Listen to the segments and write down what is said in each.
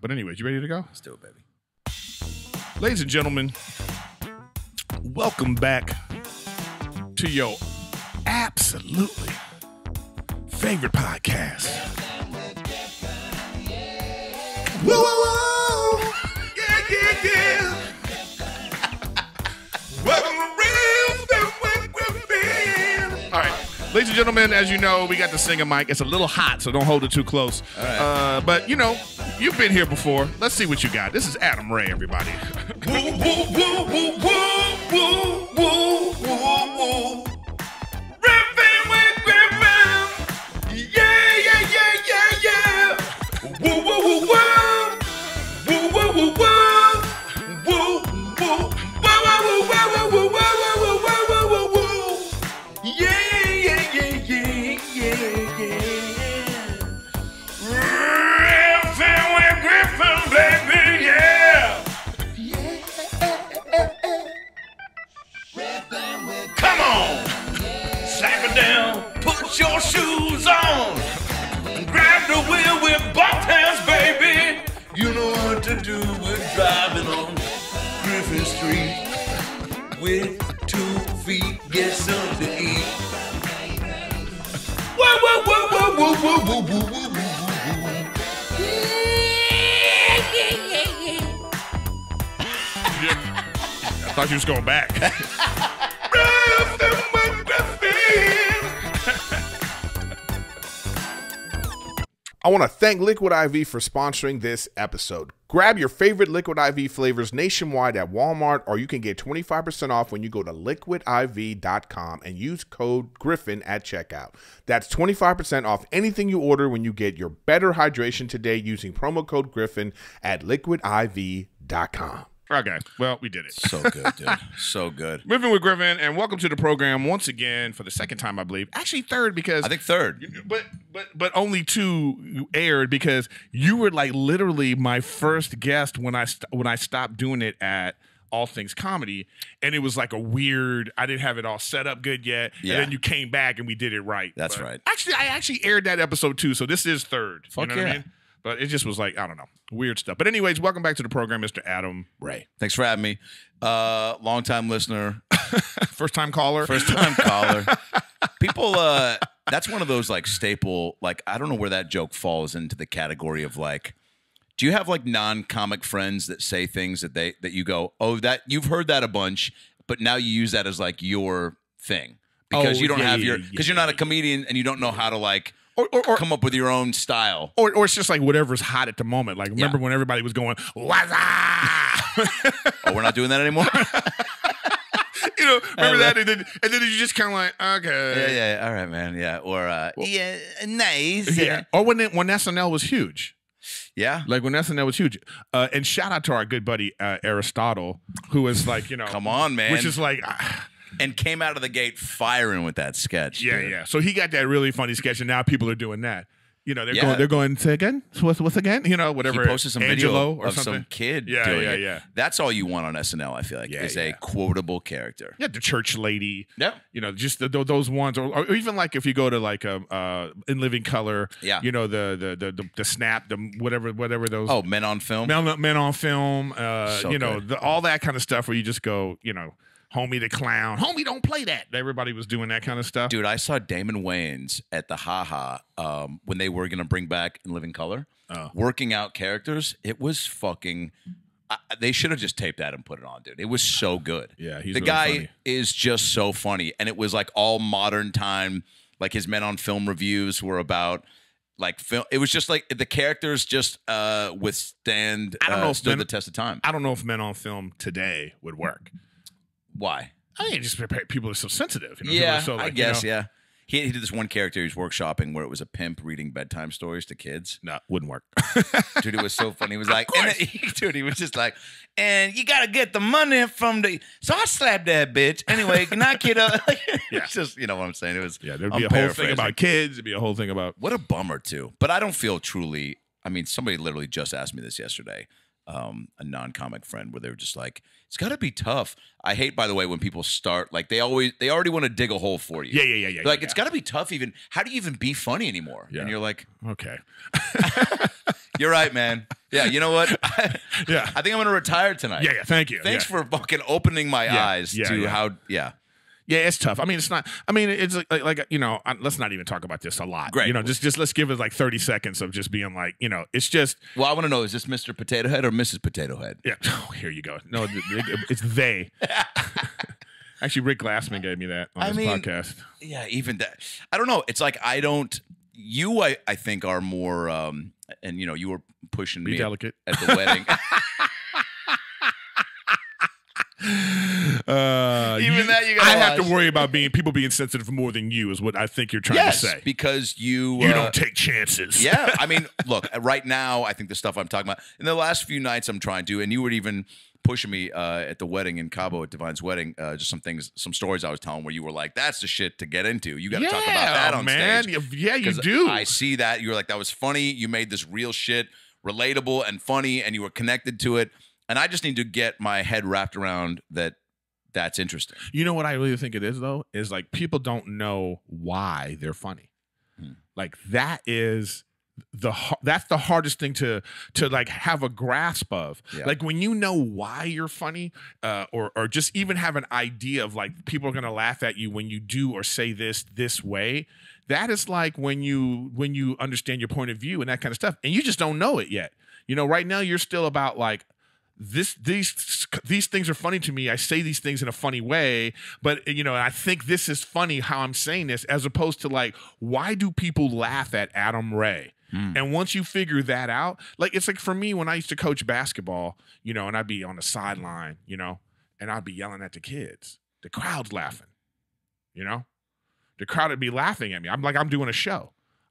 But anyways, you ready to go? Let's do it, baby. Ladies and gentlemen, welcome back to your absolutely favorite podcast. Whoa, whoa, whoa. Yeah, yeah, yeah. Welcome to Riffin with Griffin. All right. Ladies and gentlemen, as you know, we got the singer mic. It's a little hot, so don't hold it too close. All right. But, you know, you've been here before. Let's see what you got. This is Adam Ray, everybody. Woo, woo, woo, woo, woo, woo, woo, woo, woo. Riffin with Griffin. Yeah, yeah, yeah, yeah, yeah. Woo, woo, woo, woo. Woo, woo, woo, woo. Woo, woo. Woo, woo, woo, woo, woo, woo, woo, woo, woo, woo, woo. Yeah. Baby, yeah. Come on, slap it down, put your shoes on, grab the wheel with both hands, baby. You know what to do. We're driving on Griffin Street with 2 feet, get something to eat. Whoa, whoa, whoa, whoa, whoa, whoa, whoa, whoa, whoa, whoa. I thought you was going back. I want to thank Liquid IV for sponsoring this episode. Grab your favorite Liquid IV flavors nationwide at Walmart, or you can get 25% off when you go to liquidiv.com and use code Griffin at checkout. That's 25% off anything you order when you get your better hydration today using promo code Griffin at liquidiv.com. Okay, well, we did it. So good, dude. So good. Riffin with Griffin, and welcome to the program once again for the second time, I believe. Actually, third because I think third, but only 2 aired because you were like literally my first guest when I stopped doing it at All Things Comedy, and it was like a weird. I didn't have it all set up good yet, yeah. And then you came back and we did it right. That's right. Actually, I aired that episode too, so this is third. Fuck, you know what I mean? But it just was like, I don't know, weird stuff. But anyways, welcome back to the program, Mr. Adam Ray. Thanks for having me. Long-time listener. First-time caller. First-time caller. People, that's one of those like staple, like, I don't know where that joke falls into the category of like, do you have like non-comic friends that say things that that you go, oh, that you've heard that a bunch, but now you use that as like your thing because you don't have because you're not a comedian and you don't know how to like, or come up with your own style. Or it's just like whatever's hot at the moment. Like, remember when everybody was going, what's up? Oh, we're not doing that anymore? You know, remember that? And then you just kind of like, okay. Yeah, all right, man. Yeah, or, yeah, nice. Yeah. Or when SNL was huge. Yeah. Like when SNL was huge. And shout out to our good buddy, Aristotle, who was like, you know. Come on, man. Which is like... and came out of the gate firing with that sketch. Yeah, dude. yeah. So he got that really funny sketch, and now people are doing that. You know, they're going say again. So what's again? You know, whatever. He posted some Angelo video or of something. Some kid. Yeah, doing yeah, it. yeah. That's all you want on SNL. I feel like is a quotable character. Yeah, the church lady. Yeah, you know, just those ones, or even like if you go to like In Living Color. Yeah, you know the Snap, the whatever those. Oh, Men on Film. Men on Film. So you know, good. all that kind of stuff where you just go, you know. Homie the Clown. Homie, don't play that. Everybody was doing that kind of stuff. Dude, I saw Damon Wayans at the when they were going to bring back In Living Color, working out characters. It was fucking... they should have just taped that and put it on, dude. It was so good. Yeah, he's the really guy funny. Is just so funny. And it was like all modern time, like his Men on Film reviews were about... Like film, it was just like the characters just withstand. I don't know if stood the test of time. I don't know if Men on Film today would work. Why? I think just people are so sensitive. You know? Yeah, so like, I guess. You know, yeah, he did this one character he was workshopping where it was a pimp reading bedtime stories to kids. No, wouldn't work. Dude, it was so funny. He was like, dude, he was just like, and you gotta get the money from the. So I slapped that bitch anyway. Can I kid up? It's just, you know what I'm saying. It was. Yeah, there'd be a whole thing about kids. There'd be a whole thing about. What a bummer too. But I don't feel truly. I mean, somebody literally just asked me this yesterday. A non-comic friend where they were just like, it's got to be tough. I hate, by the way, when people start like they already want to dig a hole for you. Yeah. Like it's got to be tough. Even how do you even be funny anymore? Yeah. And you're like, okay. You're right, man. Yeah, you know what? Yeah. I think I'm going to retire tonight. Yeah, thank you. Thanks for fucking opening my eyes to how, Yeah, it's tough. I mean, it's not. I mean, it's like let's not even talk about this a lot. Great. Just let's give it like 30 seconds of just being like, it's just. Well, I want to know: is this Mr. Potato Head or Mrs. Potato Head? Yeah. Oh, here you go. No, it's they. Actually, Rick Glassman gave me that on his podcast. Yeah, even that. I don't know. It's like I don't. You, I think, are more. And you were pushing me delicate at the wedding. I have to worry about people being sensitive more than you is what I think you're trying to say. Because you don't take chances. Yeah, I mean, look, right now I think the stuff I'm talking about in the last few nights I'm trying to, and you were even pushing me at the wedding in Cabo at Devine's wedding, just some stories I was telling where you were like, that's the shit to get into. You got to talk about that on stage. Yeah, you do. I see that. You were like, that was funny. You made this real shit relatable and funny, and you were connected to it. And I just need to get my head wrapped around that. That's interesting. You know what I really think it is, though, is like people don't know why they're funny. Like that's the hardest thing to like have a grasp of. Yeah. Like when you know why you're funny, or just even have an idea of like people are gonna laugh at you when you do or say this way. That is like when you understand your point of view and that kind of stuff, and you just don't know it yet. Right now you're still about like. These things are funny to me. I say these things in a funny way, but I think this is funny how I'm saying this, as opposed to like, why do people laugh at Adam Ray? And once you figure that out, like it's like for me when I used to coach basketball, and I'd be on the sideline, and I'd be yelling at the kids. The crowd's laughing, the crowd would be laughing at me. I'm like, I'm doing a show.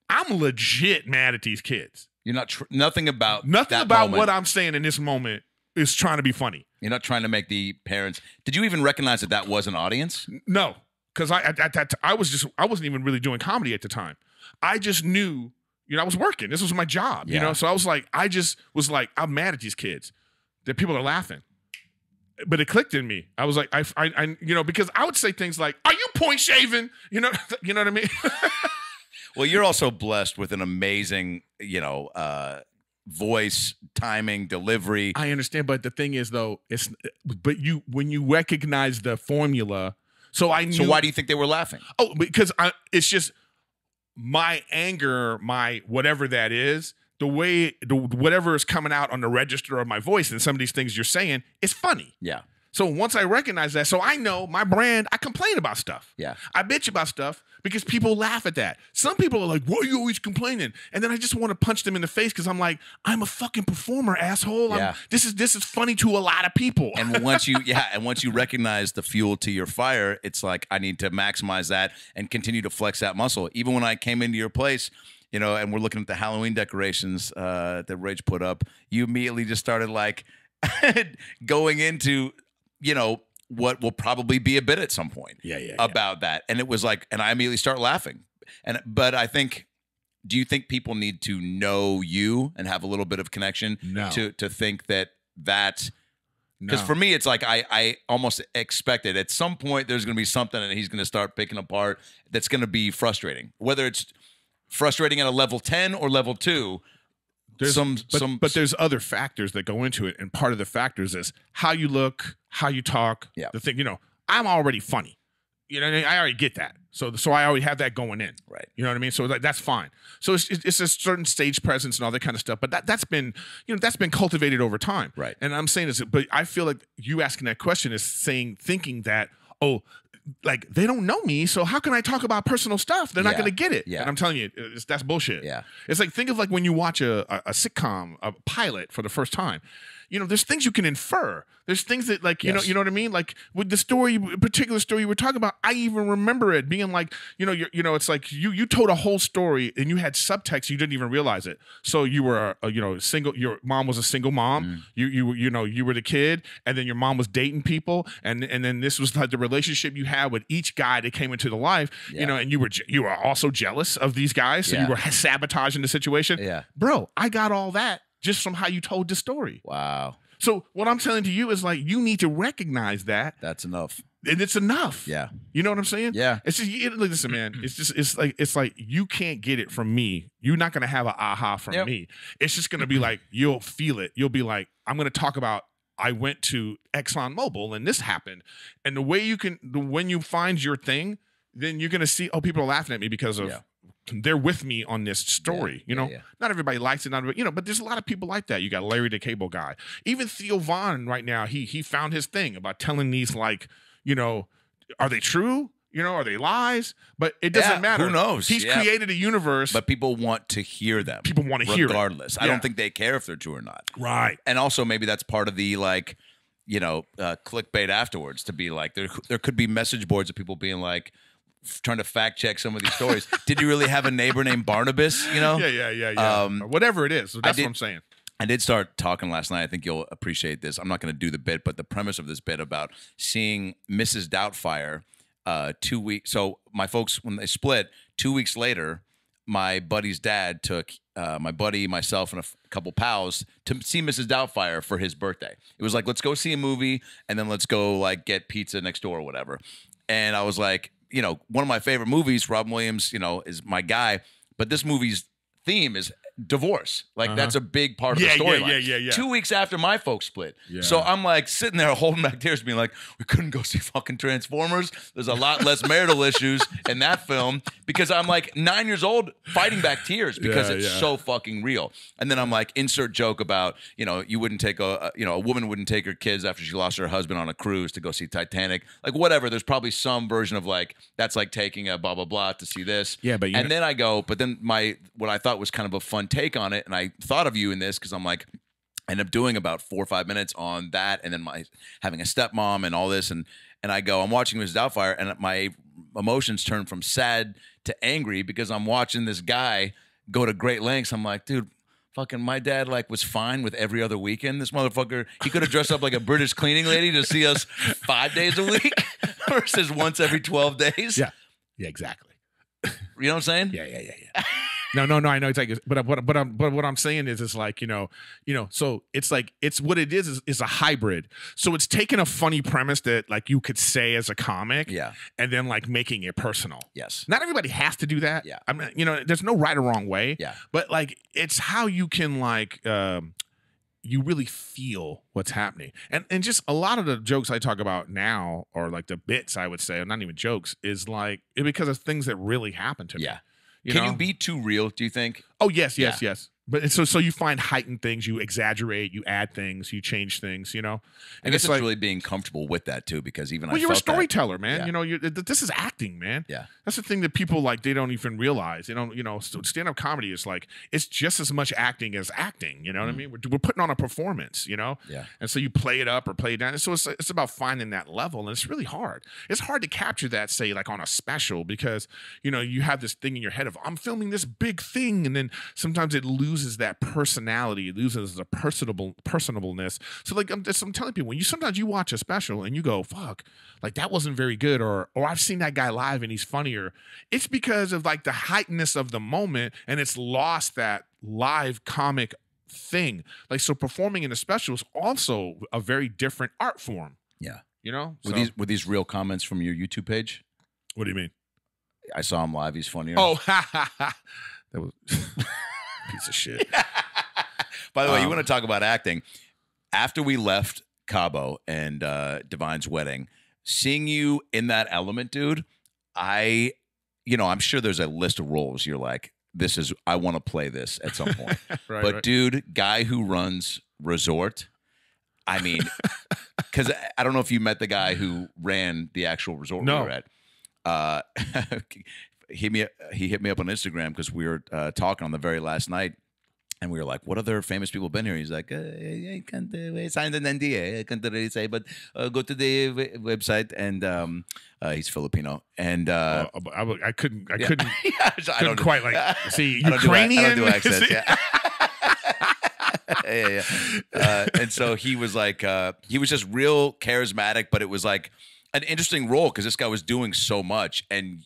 I'm legit mad at these kids. You're not nothing about what I'm saying in this moment is trying to be funny. You're not trying to make the parents. Did you even recognize that was an audience? No, because I wasn't even really doing comedy at the time. I just knew, I was working. This was my job, So I was like, I'm mad at these kids that people are laughing. But it clicked in me. I was like, I because I would say things like, "Are you point shaving?" You know what I mean? Well, you're also blessed with an amazing, voice, timing, delivery. I understand, but the thing is, though, when you recognize the formula, so I knew. So why do you think they were laughing? Oh, because it's just my anger, my whatever that is, whatever is coming out on the register of my voice, and some of these things you're saying is funny. Yeah. So once I recognize that, so I know my brand, I complain about stuff. Yeah. I bitch about stuff because people laugh at that. Some people are like, why are you always complaining? And then I just want to punch them in the face because I'm like, I'm a fucking performer, asshole. Yeah. This is funny to a lot of people. And once you recognize the fuel to your fire, it's like, I need to maximize that and continue to flex that muscle. Even when I came into your place, and we're looking at the Halloween decorations that Rage put up, you immediately just started like going into what will probably be a bit at some point about that. And it was like, and I immediately start laughing. But I think, do you think people need to know you and have a little bit of connection to think that's, because for me, it's like, I almost expect it. At some point, there's going to be something that he's going to start picking apart that's going to be frustrating, whether it's frustrating at a level 10 or level 2. But there's other factors that go into it, and part of the factors is how you look, how you talk. Yeah. The thing, I'm already funny. I already get that. So I already have that going in. Right. You know what I mean? So that's fine. So it's a certain stage presence and all that kind of stuff. But that's been cultivated over time. Right. And I'm saying this, but I feel like you asking that question is thinking that, like they don't know me, so how can I talk about personal stuff? They're not going to get it. Yeah. And I'm telling you, that's bullshit. Yeah. It's like, think of like when you watch a sitcom, a pilot for the first time. There's things you can infer. There's things that like, you know what I mean? Like with the particular story you were talking about, I even remember it being like, it's like you told a whole story and you had subtext, you didn't even realize it. So you were, single, your mom was a single mom. You were the kid, and then your mom was dating people. And then this was like the relationship you had with each guy that came into the life, and you were also jealous of these guys. So you were sabotaging the situation. Yeah. Bro, I got all that just from how you told the story. Wow. So what I'm telling to you is like, you need to recognize that. That's enough. And it's enough. Yeah. You know what I'm saying? Yeah. It's just, listen, man, it's like you can't get it from me. You're not going to have an aha from me. It's just going to be like, you'll feel it. You'll be like, I'm going to talk about, I went to ExxonMobil and this happened. And the way when you find your thing, then you're going to see, oh, people are laughing at me because of, they're with me on this story. You know, not everybody likes it, not everybody, but there's a lot of people like that. You got Larry the Cable Guy, even Theo Von right now. He found his thing about telling these, like, are they true? Are they lies? But it doesn't matter. Who knows? He's created a universe. But people want to hear them. People want to hear it. Regardless. I don't think they care if they're true or not. Right. And also maybe that's part of the, like, clickbait afterwards, to be like, there could be message boards of people being like, trying to fact check some of these stories. Did you really have a neighbor named Barnabas? Yeah. Whatever it is. So that's what I'm saying. I did start talking last night. I think you'll appreciate this. I'm not going to do the bit, but the premise of this bit about seeing Mrs. Doubtfire 2 weeks. So my folks, when they split, 2 weeks later, my buddy's dad took my buddy, myself, and a couple pals to see Mrs. Doubtfire for his birthday. It was like, let's go see a movie, and then let's go like get pizza next door or whatever. And I was like, one of my favorite movies, Robin Williams, is my guy, but this movie's theme is divorce. Like that's a big part of the storyline. Yeah. 2 weeks after my folks split. Yeah. So I'm like sitting there holding back tears, being like, we couldn't go see fucking Transformers. There's a lot less marital issues in that film, because I'm like 9 years old fighting back tears because it's so fucking real. And then I'm like, insert joke about, you wouldn't take a woman wouldn't take her kids after she lost her husband on a cruise to go see Titanic. Like whatever. There's probably some version of like, that's like taking a blah, blah, blah to see this. Yeah, but then I go, but then what I thought was kind of a fun take on it, and I thought of you in this because I'm like, I end up doing about 4 or 5 minutes on that, and then having a stepmom and all this, and I go, I'm watching Mrs. Doubtfire, and my emotions turn from sad to angry because I'm watching this guy go to great lengths. I'm like, dude, fucking my dad like was fine with every other weekend. This motherfucker, he could have dressed up like a British cleaning lady to see us 5 days a week versus once every 12 days. Yeah, exactly. You know what I'm saying? Yeah. No, I know it's like, but what I'm saying is, it's like, so it's like, it's what it is a hybrid. So it's taking a funny premise that like you could say as a comic, and then like making it personal. Yes. Not everybody has to do that. Yeah. I mean, there's no right or wrong way. Yeah. But like, it's how you can like, you really feel what's happening. And just a lot of the jokes I talk about now, or like the bits I would say, or not even jokes, is like because of things that really happened to me. Yeah. Can you be too real, do you think? Oh, yes. But so you find heightened things, you exaggerate, you add things, you change things, And I guess it's like, really being comfortable with that too, because even you're a storyteller, man. Yeah. This is acting, man. Yeah, that's the thing that people like. They don't even realize. They don't. Stand-up comedy is like, it's just as much acting as acting. You know what I mean? We're putting on a performance. Yeah. And so you play it up or play it down. And so it's about finding that level, and it's really hard. It's hard to capture that, say, like on a special, because you have this thing in your head of, I'm filming this big thing, and then sometimes it loses that personality, it loses the personableness. So like I'm telling people, sometimes you watch a special and you go, fuck, like that wasn't very good, or I've seen that guy live and he's funnier. It's because of like the heightenedness of the moment, and it's lost that live comic thing. Like, so performing in a special is also a very different art form. Yeah. Were these real comments from your YouTube page? What do you mean? I saw him live. He's funnier. Oh, that was piece of shit. By the way, you want to talk about acting? After we left Cabo and Devine's wedding, seeing you in that element, dude, I'm sure there's a list of roles you're like, I want to play this at some point. Right. Dude, guy who runs resort, I mean, because I don't know if you met the guy who ran the actual resort we were at. He hit me up on Instagram because we were talking on the very last night, and we were like, what other famous people have been here? He's like, I can't sign an NDA. I can't really say, but go to the website. And he's Filipino. And I couldn't I don't quite like, see, Ukrainian. I don't do accents, yeah. And so he was like, he was just real charismatic, but it was like an interesting role because this guy was doing so much, and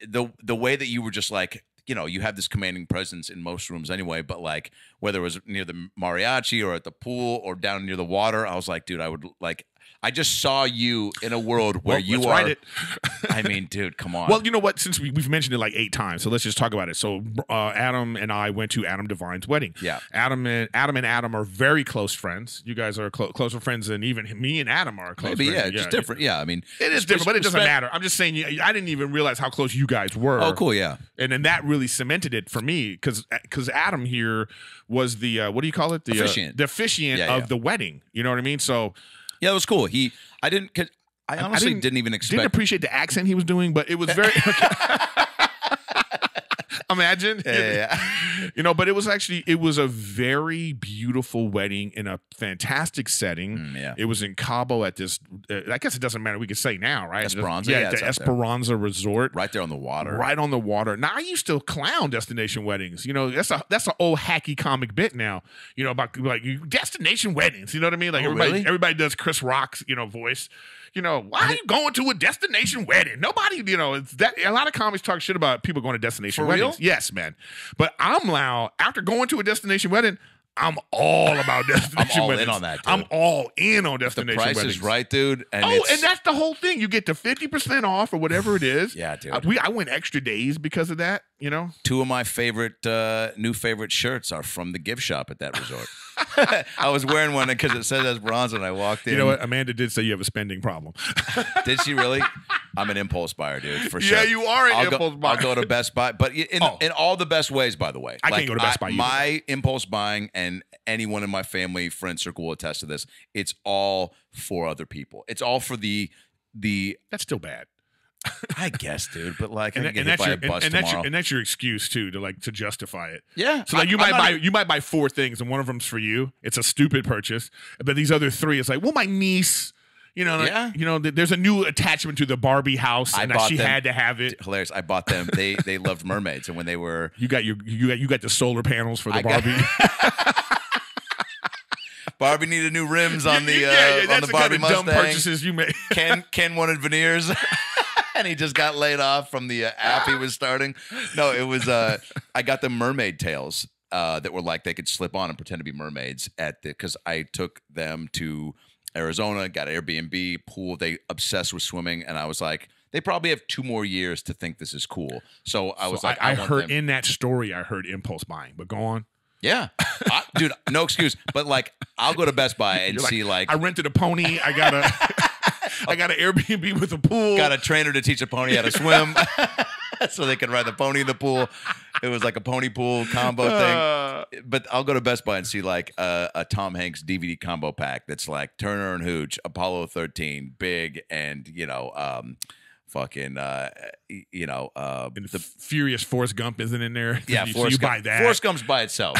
the way that you were just like you have this commanding presence in most rooms anyway, but like whether it was near the mariachi or at the pool or down near the water, I was like, dude, I just saw you in a world where you are. I mean, dude, come on. Well, you know what? Since we've mentioned it like 8 times, so let's just talk about it. So Adam and I went to Adam Devines' wedding. Yeah. Adam are very close friends. You guys are closer friends than even me and Adam are close friends. Yeah, just different. Yeah, I mean. It is different, but it doesn't matter. I'm just saying, I didn't even realize how close you guys were. Oh, cool, yeah. And then that really cemented it for me because Adam here was the, what do you call it? The officiant of the wedding. You know what I mean? So. Yeah, it was cool. I honestly didn't even expect. Didn't appreciate the accent he was doing, but it was very. Imagine, yeah. But it was a very beautiful wedding in a fantastic setting. Yeah. It was in Cabo at this. I guess it doesn't matter. We could say now, right? Esperanza, the Esperanza Resort, right there on the water. Right on the water. Now I used to clown destination weddings. That's an old hacky comic bit now. About like destination weddings. You know what I mean? Like everybody does Chris Rock's voice. Why are you going to a destination wedding? Nobody, it's that a lot of comics talk shit about people going to destination weddings. Real? Yes, man. But I'm loud. After going to a destination wedding, I'm all about destination I'm all weddings. in on that, dude. I'm all in on destination weddings. The price is right, dude. And and that's the whole thing. You get the 50% off or whatever it is. Yeah, dude. I went extra days because of that, 2 of my new favorite shirts are from the gift shop at that resort. I was wearing one because it says Esperanza, and I walked in. You know what? Amanda did say you have a spending problem. Did she really? I'm an impulse buyer, dude, for sure. Yeah, you are an impulse buyer. I'll go to Best Buy, but in all the best ways, by the way. I can't go to Best Buy either. My impulse buying, and anyone in my family, friend circle will attest to this, it's all for other people. It's all for the That's still bad. I guess, dude, but like, I can get hit by a bus tomorrow. And that's your excuse too to justify it. Yeah. So like you might buy 4 things and one of them's for you. It's a stupid purchase, but these other 3, it's like, well, my niece. There's a new attachment to the Barbie house, and she had to have it. Hilarious! I bought them. They loved mermaids, and when they were, you got the solar panels for the Barbie. Barbie needed new rims on the that's Barbie kind of Mustang. Dumb purchases you made. Ken wanted veneers. And he just got laid off from the app he was starting. No, it was I got the mermaid tails that were like they could slip on and pretend to be mermaids because I took them to Arizona, got an Airbnb, pool. They obsessed with swimming, and I was like, they probably have 2 more years to think this is cool. So I was like, I heard in that story, I heard impulse buying, but go on. Yeah, dude, no excuse. But like, I'll go to Best Buy and see like I rented a pony. I got an Airbnb with a pool. Got a trainer to teach a pony how to swim, so they can ride the pony in the pool. It was like a pony pool combo thing. But I'll go to Best Buy and see like a Tom Hanks DVD combo pack that's like Turner and Hooch, Apollo 13, big, and the Furious Forrest Gump isn't in there. Yeah, so you buy that. Forrest Gump's by itself.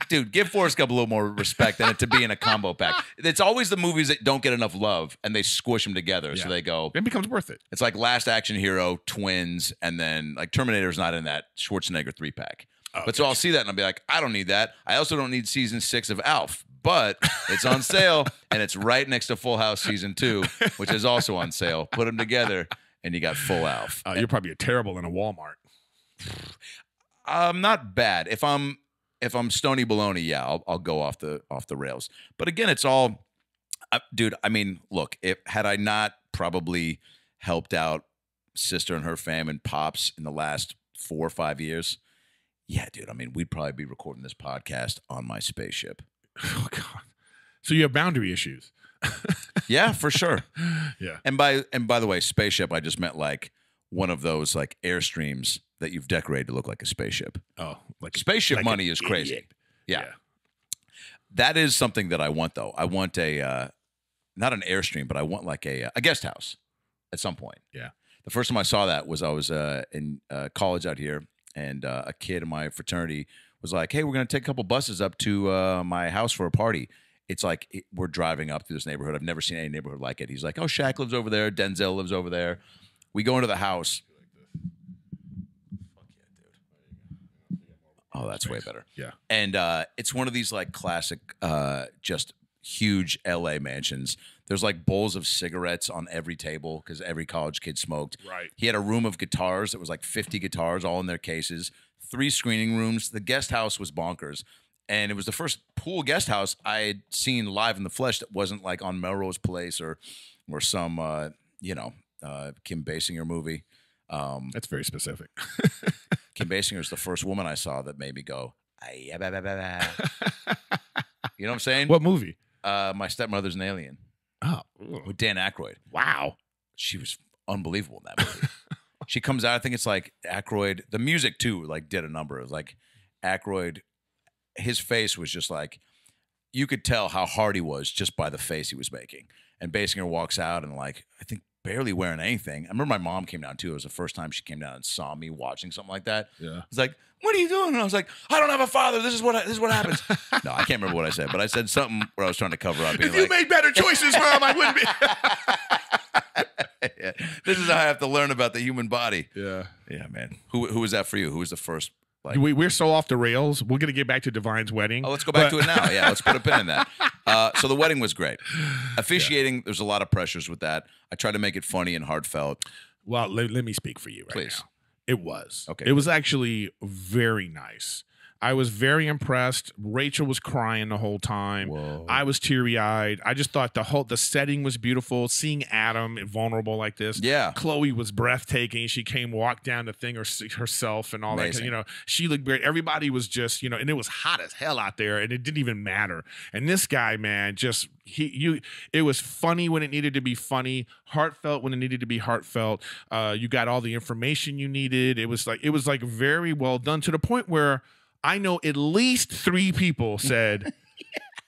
Dude, give Forrest Gump a little more respect than it to be in a combo pack. It's always the movies that don't get enough love, and they squish them together, so they go. It becomes worth it. It's like Last Action Hero, Twins, and then like Terminator's not in that Schwarzenegger 3-pack. Oh, but so I'll see that and I'll be like, I don't need that. I also don't need season 6 of Alf, but it's on sale, and it's right next to Full House season 2, which is also on sale. Put them together, and you got full Alf. You're probably terrible in a Walmart. Not bad. If I'm Stony Baloney, yeah, I'll go off the rails. But again, it's all, dude. I mean, look, had I not probably helped out sister and her fam and pops in the last 4 or 5 years, yeah, dude. I mean, we'd probably be recording this podcast on my spaceship. Oh God! So you have boundary issues. Yeah, for sure. Yeah. And by the way, spaceship, I just meant like one of those like Airstreams that you've decorated to look like a spaceship. Oh, like spaceship money is crazy. Yeah. That is something that I want though. I want a not an Airstream, but I want like a guest house at some point. Yeah. The first time I saw that was I was in college out here, and a kid in my fraternity was like, "Hey, we're gonna take a couple buses up to my house for a party." It's like we're driving up through this neighborhood. I've never seen any neighborhood like it. He's like, "Oh, Shaq lives over there. Denzel lives over there." We go into the house. Oh, that's way better. Yeah. And it's one of these like classic, just huge LA mansions. There's like bowls of cigarettes on every table because every college kid smoked. Right. He had a room of guitars that was like 50 guitars all in their cases, 3 screening rooms. The guest house was bonkers. And it was the first pool guest house I had seen live in the flesh that wasn't like on Melrose Place or some, Kim Basinger movie. That's very specific. Kim Basinger is the first woman I saw that made me go, you know what I'm saying? What movie? My Stepmother's an Alien. Oh. With Dan Aykroyd. Wow. She was unbelievable in that movie. She comes out, I think it's like Aykroyd. The music, too, like did a number. It was like Aykroyd, his face was just like, you could tell how hard he was just by the face he was making. And Basinger walks out and like, I think barely wearing anything. I remember my mom came down too. It was the first time she came down and saw me watching something like that. Yeah. It's like, what are you doing? And I was like, I don't have a father. This is what happens. No, I can't remember what I said, but I said something where I was trying to cover up. If you made better choices, Mom, I wouldn't be. Yeah. This is how I have to learn about the human body. Yeah. Yeah, man. Who was that for you? Who was the first? Like, we're so off the rails. We're gonna get back to Devine's wedding. Oh, let's go back to it now. Yeah, let's put a pin in that. So the wedding was great. Officiating, there's a lot of pressures with that. I tried to make it funny and heartfelt. Well, let me speak for you right Please. now. It was. Okay. It was actually very nice. I was very impressed. Rachel was crying the whole time. Whoa. I was teary-eyed. I just thought the setting was beautiful. Seeing Adam vulnerable like this. Yeah. Chloe was breathtaking. She walked down the thing herself and all Amazing. that. She looked great. Everybody was just, and it was hot as hell out there, and it didn't even matter. And this guy, man, just it was funny when it needed to be funny, heartfelt when it needed to be heartfelt. You got all the information you needed. It was like very well done to the point where I know at least 3 people said,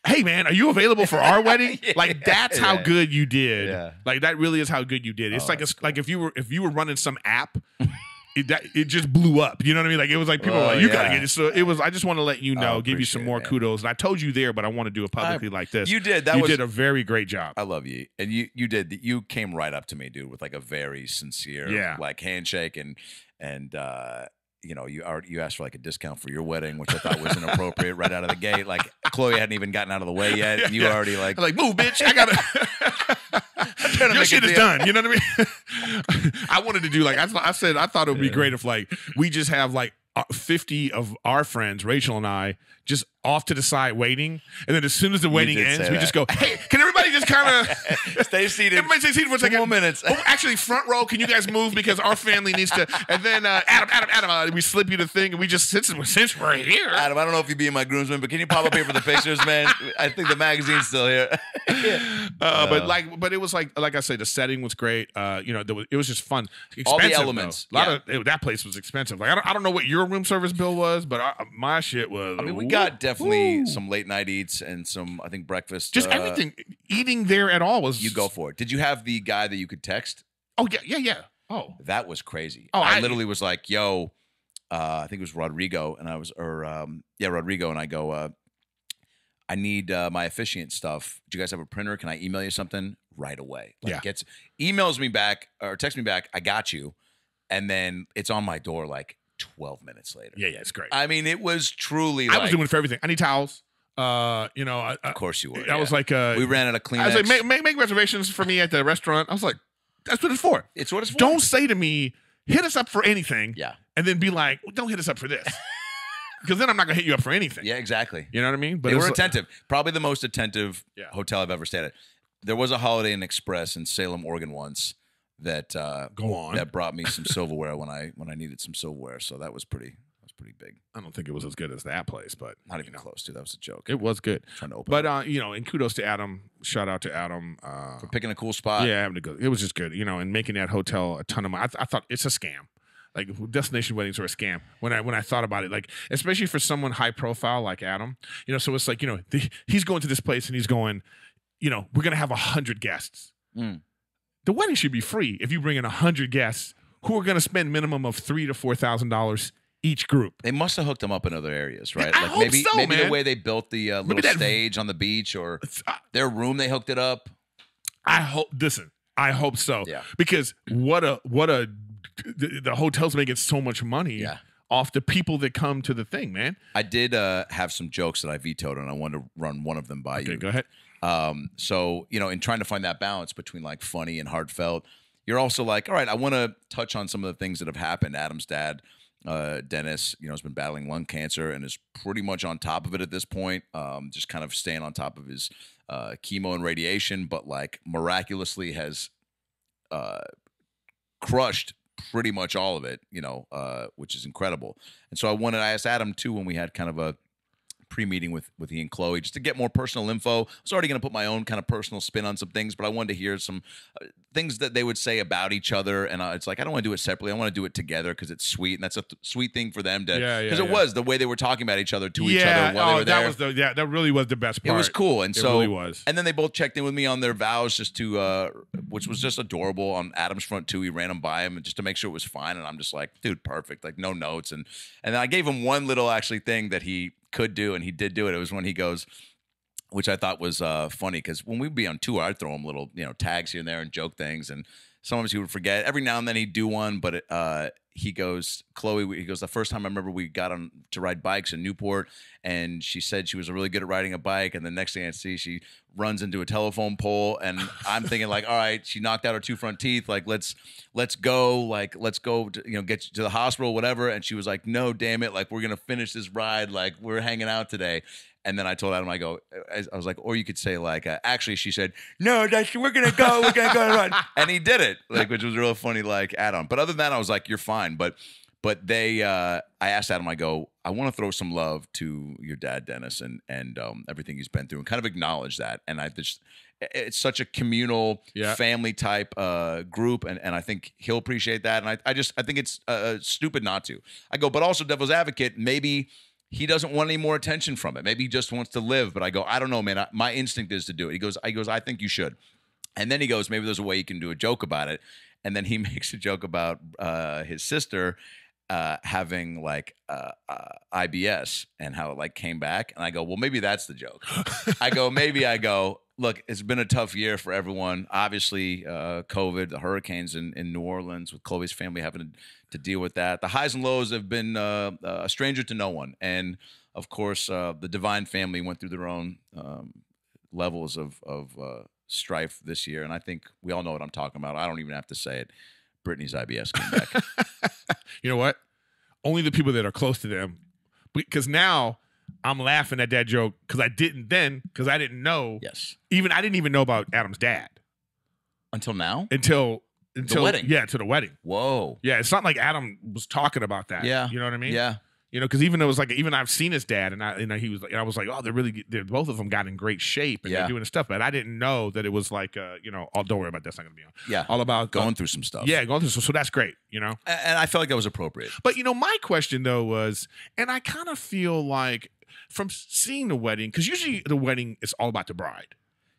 hey, man, are you available for our wedding? Like, that's how good you did. Yeah. Like, that really is how good you did. It's cool. Like if you were running some app, it just blew up. You know what I mean? Like, it was like people were like, you got to get it. So it was, I just want to let you know, give you some more kudos. And I told you there, but I want to do it publicly like this. You did. You did a very great job. I love you. And you did. You came right up to me, dude, with like a very sincere like handshake and you asked for like a discount for your wedding, which I thought was inappropriate right out of the gate. Like Chloe hadn't even gotten out of the way yet. And you already like move, bitch. I gotta. Your shit is done. You know what I mean? I wanted to do like I thought it would be great if like we just have like 50 of our friends, Rachel and I, just off to the side waiting, and then as soon as the wedding ends, we just go, "Hey, can everybody just kind of stay seated? Everybody stay seated for a second. 2 more minutes. Oh, actually, front row. Can you guys move because our family needs to?" And then Adam, we slip you the thing, and we just since we're here. Adam, I don't know if you be my groomsman, but can you pop up here for the pictures, man? I think the magazine's still here. But it was like I said, the setting was great. It was just fun. Expensive, all the elements. That place was expensive. Like I don't know what your room service bill was, but my shit was. I mean, we got definitely some late night eats and some, I think, breakfast. Just everything. Eating there at all was. You go for it. Did you have the guy that you could text? Oh yeah. Oh, that was crazy. Oh, I literally was like, "Yo," I think it was Rodrigo, and Rodrigo, and I go, "I need my officiant stuff. Do you guys have a printer? Can I email you something right away?" Like, emails me back or text me back. I got you, and then it's on my door like 12 minutes later. Yeah, it's great. I mean, it was truly. I was doing it for everything. I need towels. Of course you were. I was like, we ran out of Kleenex. I was like, make reservations for me at the restaurant. I was like, that's what it's for. It's what it's for. Don't say to me, hit us up for anything. Yeah. And then be like, well, don't hit us up for this. Because then I'm not gonna hit you up for anything. Yeah, exactly. You know what I mean? But they were attentive. Probably the most attentive hotel I've ever stayed at. There was a Holiday Inn Express in Salem, Oregon once that that brought me some silverware when I needed some silverware. So that was pretty big. I don't think it was as good as that place, but not even close to. That was a joke. It was good. Trying to open but and kudos to Adam. Shout out to Adam for picking a cool spot. Yeah, it was just good. And making that hotel a ton of money. I thought it's a scam. Like destination weddings are a scam. When I thought about it, like especially for someone high profile like Adam, so it's like he's going to this place and he's going, we're gonna have 100 guests. The wedding should be free if you bring in 100 guests who are gonna spend minimum of $3,000 to $4,000 each group. They must have hooked them up in other areas, right? I hope so, maybe man. The way they built the little stage on the beach or their room, they hooked it up. I hope so. Yeah. Because the hotels making so much money off the people that come to the thing, man. I did have some jokes that I vetoed, and I wanted to run one of them by you. Okay, go ahead. So, you know, in trying to find that balance between like funny and heartfelt, you're also like, all right, I want to touch on some of the things that have happened. Adam's dad, Dennis, you know, has been battling lung cancer and is pretty much on top of it at this point. Just kind of staying on top of his chemo and radiation, but like miraculously has crushed pretty much all of it, you know, which is incredible. And so I asked Adam too, when we had kind of a pre-meeting with he and Chloe, just to get more personal info. I was already going to put my own kind of personal spin on some things, but I wanted to hear some things that they would say about each other. And it's like, I don't want to do it separately. I want to do it together because it's sweet. And that's a sweet thing for them to, because it was the way they were talking about each other to each other while they were there. That really was the best part. It was cool. And so, really was. And then they both checked in with me on their vows just to, which was just adorable on Adam's front too. He ran them by him just to make sure it was fine. And I'm just like, dude, perfect. Like no notes. And then I gave him one little actually thing that he could do, and he did do it. It was when he goes, which I thought was funny, because when we'd be on tour, I'd throw him little, you know, tags here and there and joke things, and sometimes he would forget. Every now and then he'd do one, but he goes, Chloe, he goes, the first time I remember we got on to ride bikes in Newport, and she said she was really good at riding a bike, and the next thing I see, she runs into a telephone pole, and I'm thinking like, all right, she knocked out her 2 front teeth, like let's go to, you know, get to the hospital, whatever. And she was like, no, damn it, like we're gonna finish this ride, like we're hanging out today. And then I told Adam, I was like, or you could say like, actually, she said, no, we're gonna go run, and he did it, like, which was real funny, like Adam. But other than that, I was like, you're fine. But they, I asked Adam, I go, I want to throw some love to your dad, Dennis, and everything he's been through, and kind of acknowledge that. And it's such a communal family type group, and I think he'll appreciate that. And I think it's stupid not to. I go, but also devil's advocate, maybe he doesn't want any more attention from it. Maybe he just wants to live. But I go, I don't know, man. My instinct is to do it. He goes, I think you should. And then he goes, maybe there's a way you can do a joke about it. And then he makes a joke about his sister having like IBS and how it like came back. And I go, well, maybe that's the joke. I go, look, it's been a tough year for everyone. Obviously, COVID, the hurricanes in New Orleans, with Chloe's family having to deal with that. The highs and lows have been a stranger to no one. And of course, the Devine family went through their own levels of strife this year. And I think we all know what I'm talking about. I don't even have to say it. Brittany's IBS came back. You know what? Only the people that are close to them. Because now I'm laughing at that joke because I didn't know. Yes. I didn't even know about Adam's dad. Until now? Until the wedding. Yeah, to the wedding. Whoa. Yeah, it's not like Adam was talking about that. Yeah. You know what I mean? Yeah. You know, because even I've seen his dad, and he was like, I was like, oh, they're both of them got in great shape, and they're doing stuff. But I didn't know that it was like, you know, don't worry about that. That's not going to be on. Yeah, all about going through some stuff. Yeah, going through so that's great. You know, and I felt like that was appropriate. But you know, my question though was, and I kind of feel like from seeing the wedding, because usually the wedding is all about the bride.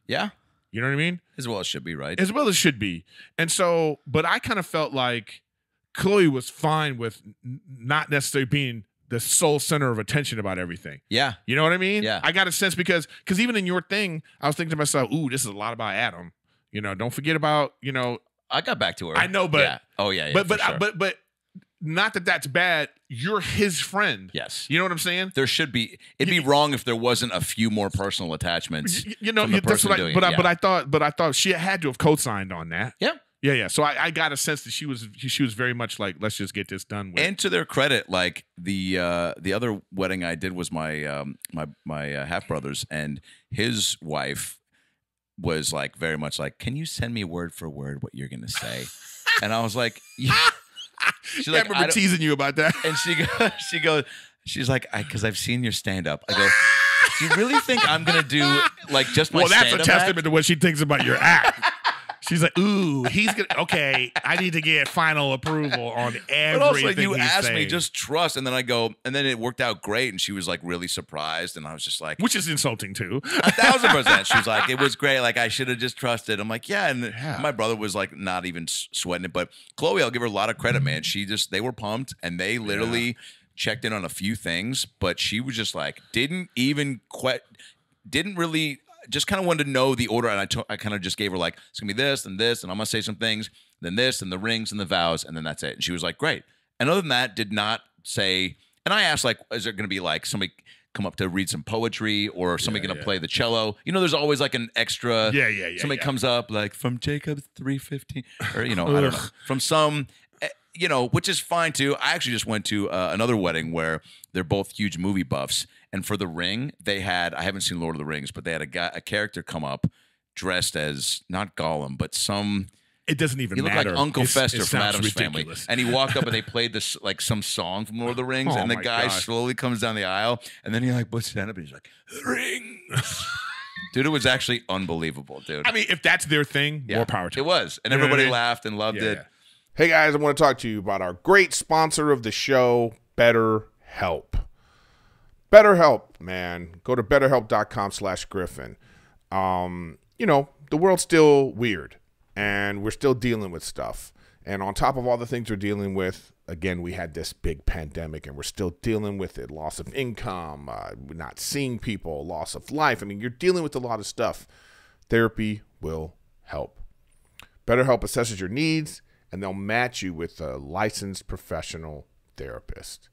Yeah. You know what I mean? As well as should be, right? As well as should be. And so, but I kind of felt like Chloe was fine with not necessarily being the sole center of attention about everything. Yeah. You know what I mean? Yeah. I got a sense because even in your thing, I was thinking to myself, ooh, this is a lot about Adam. You know, don't forget about, you know. I got back to her. I know, but. Yeah. Oh, yeah. But not that that's bad. You're his friend. Yes. You know what I'm saying? There should be. It'd be wrong if there wasn't a few more personal attachments. You know, that's what I thought she had to have co-signed on that. Yeah. Yeah. So I got a sense that she was very much like, let's just get this done with. And to their credit, like the other wedding I did was my my half brother's, and his wife was like very much like, can you send me word for word what you're gonna say? And I was like, yeah. She's like, I remember teasing you about that. And she's like, because I've seen your stand up. I go, do you really think I'm gonna do like just my stand-up? Well, that's a testament to what she thinks about your act. She's like, ooh, he's gonna. Okay, I need to get final approval on everything. But also, like, you asked saying. me, just trust, and then I go, and then it worked out great, and she was like really surprised, and I was just like, which is insulting too. 1,000%. She was like, it was great, like I should have just trusted. I'm like, yeah, and my brother was like not even sweating it, but Chloe, I'll give her a lot of credit, man. They were pumped, and they literally checked in on a few things, but she was just like, didn't really. Just kind of wanted to know the order, and I kind of just gave her like, it's gonna be this and this, and I'm gonna say some things, then this and the rings and the vows, and then that's it. And she was like, great. And other than that, did not say, and I asked, like, is there going to be like somebody come up to read some poetry, or somebody going to play the cello? You know, there's always like an extra. Somebody comes up like from Jacob's 315, or I don't know, from some. Which is fine too. I actually just went to another wedding where they're both huge movie buffs, and for The Ring, they had, I haven't seen Lord of the Rings, but they had a character come up dressed as not Gollum, but some. It doesn't even matter. He looked like Uncle Fester from Addams Family, and he walked up and they played this like some song from Lord of the Rings, and the guy slowly comes down the aisle, and then he like puts his hand up and he's like, "The rings." Dude, it was actually unbelievable, dude. I mean, if that's their thing, more power to it. It was, and everybody laughed and loved it. Hey guys, I want to talk to you about our great sponsor of the show, BetterHelp. BetterHelp, man. Go to betterhelp.com/Griffin. The world's still weird, and we're still dealing with stuff. And on top of all the things we're dealing with, again, we had this big pandemic, and we're still dealing with it. Loss of income, we're not seeing people, loss of life. I mean, you're dealing with a lot of stuff. Therapy will help. BetterHelp assesses your needs, and they'll match you with a licensed professional therapist.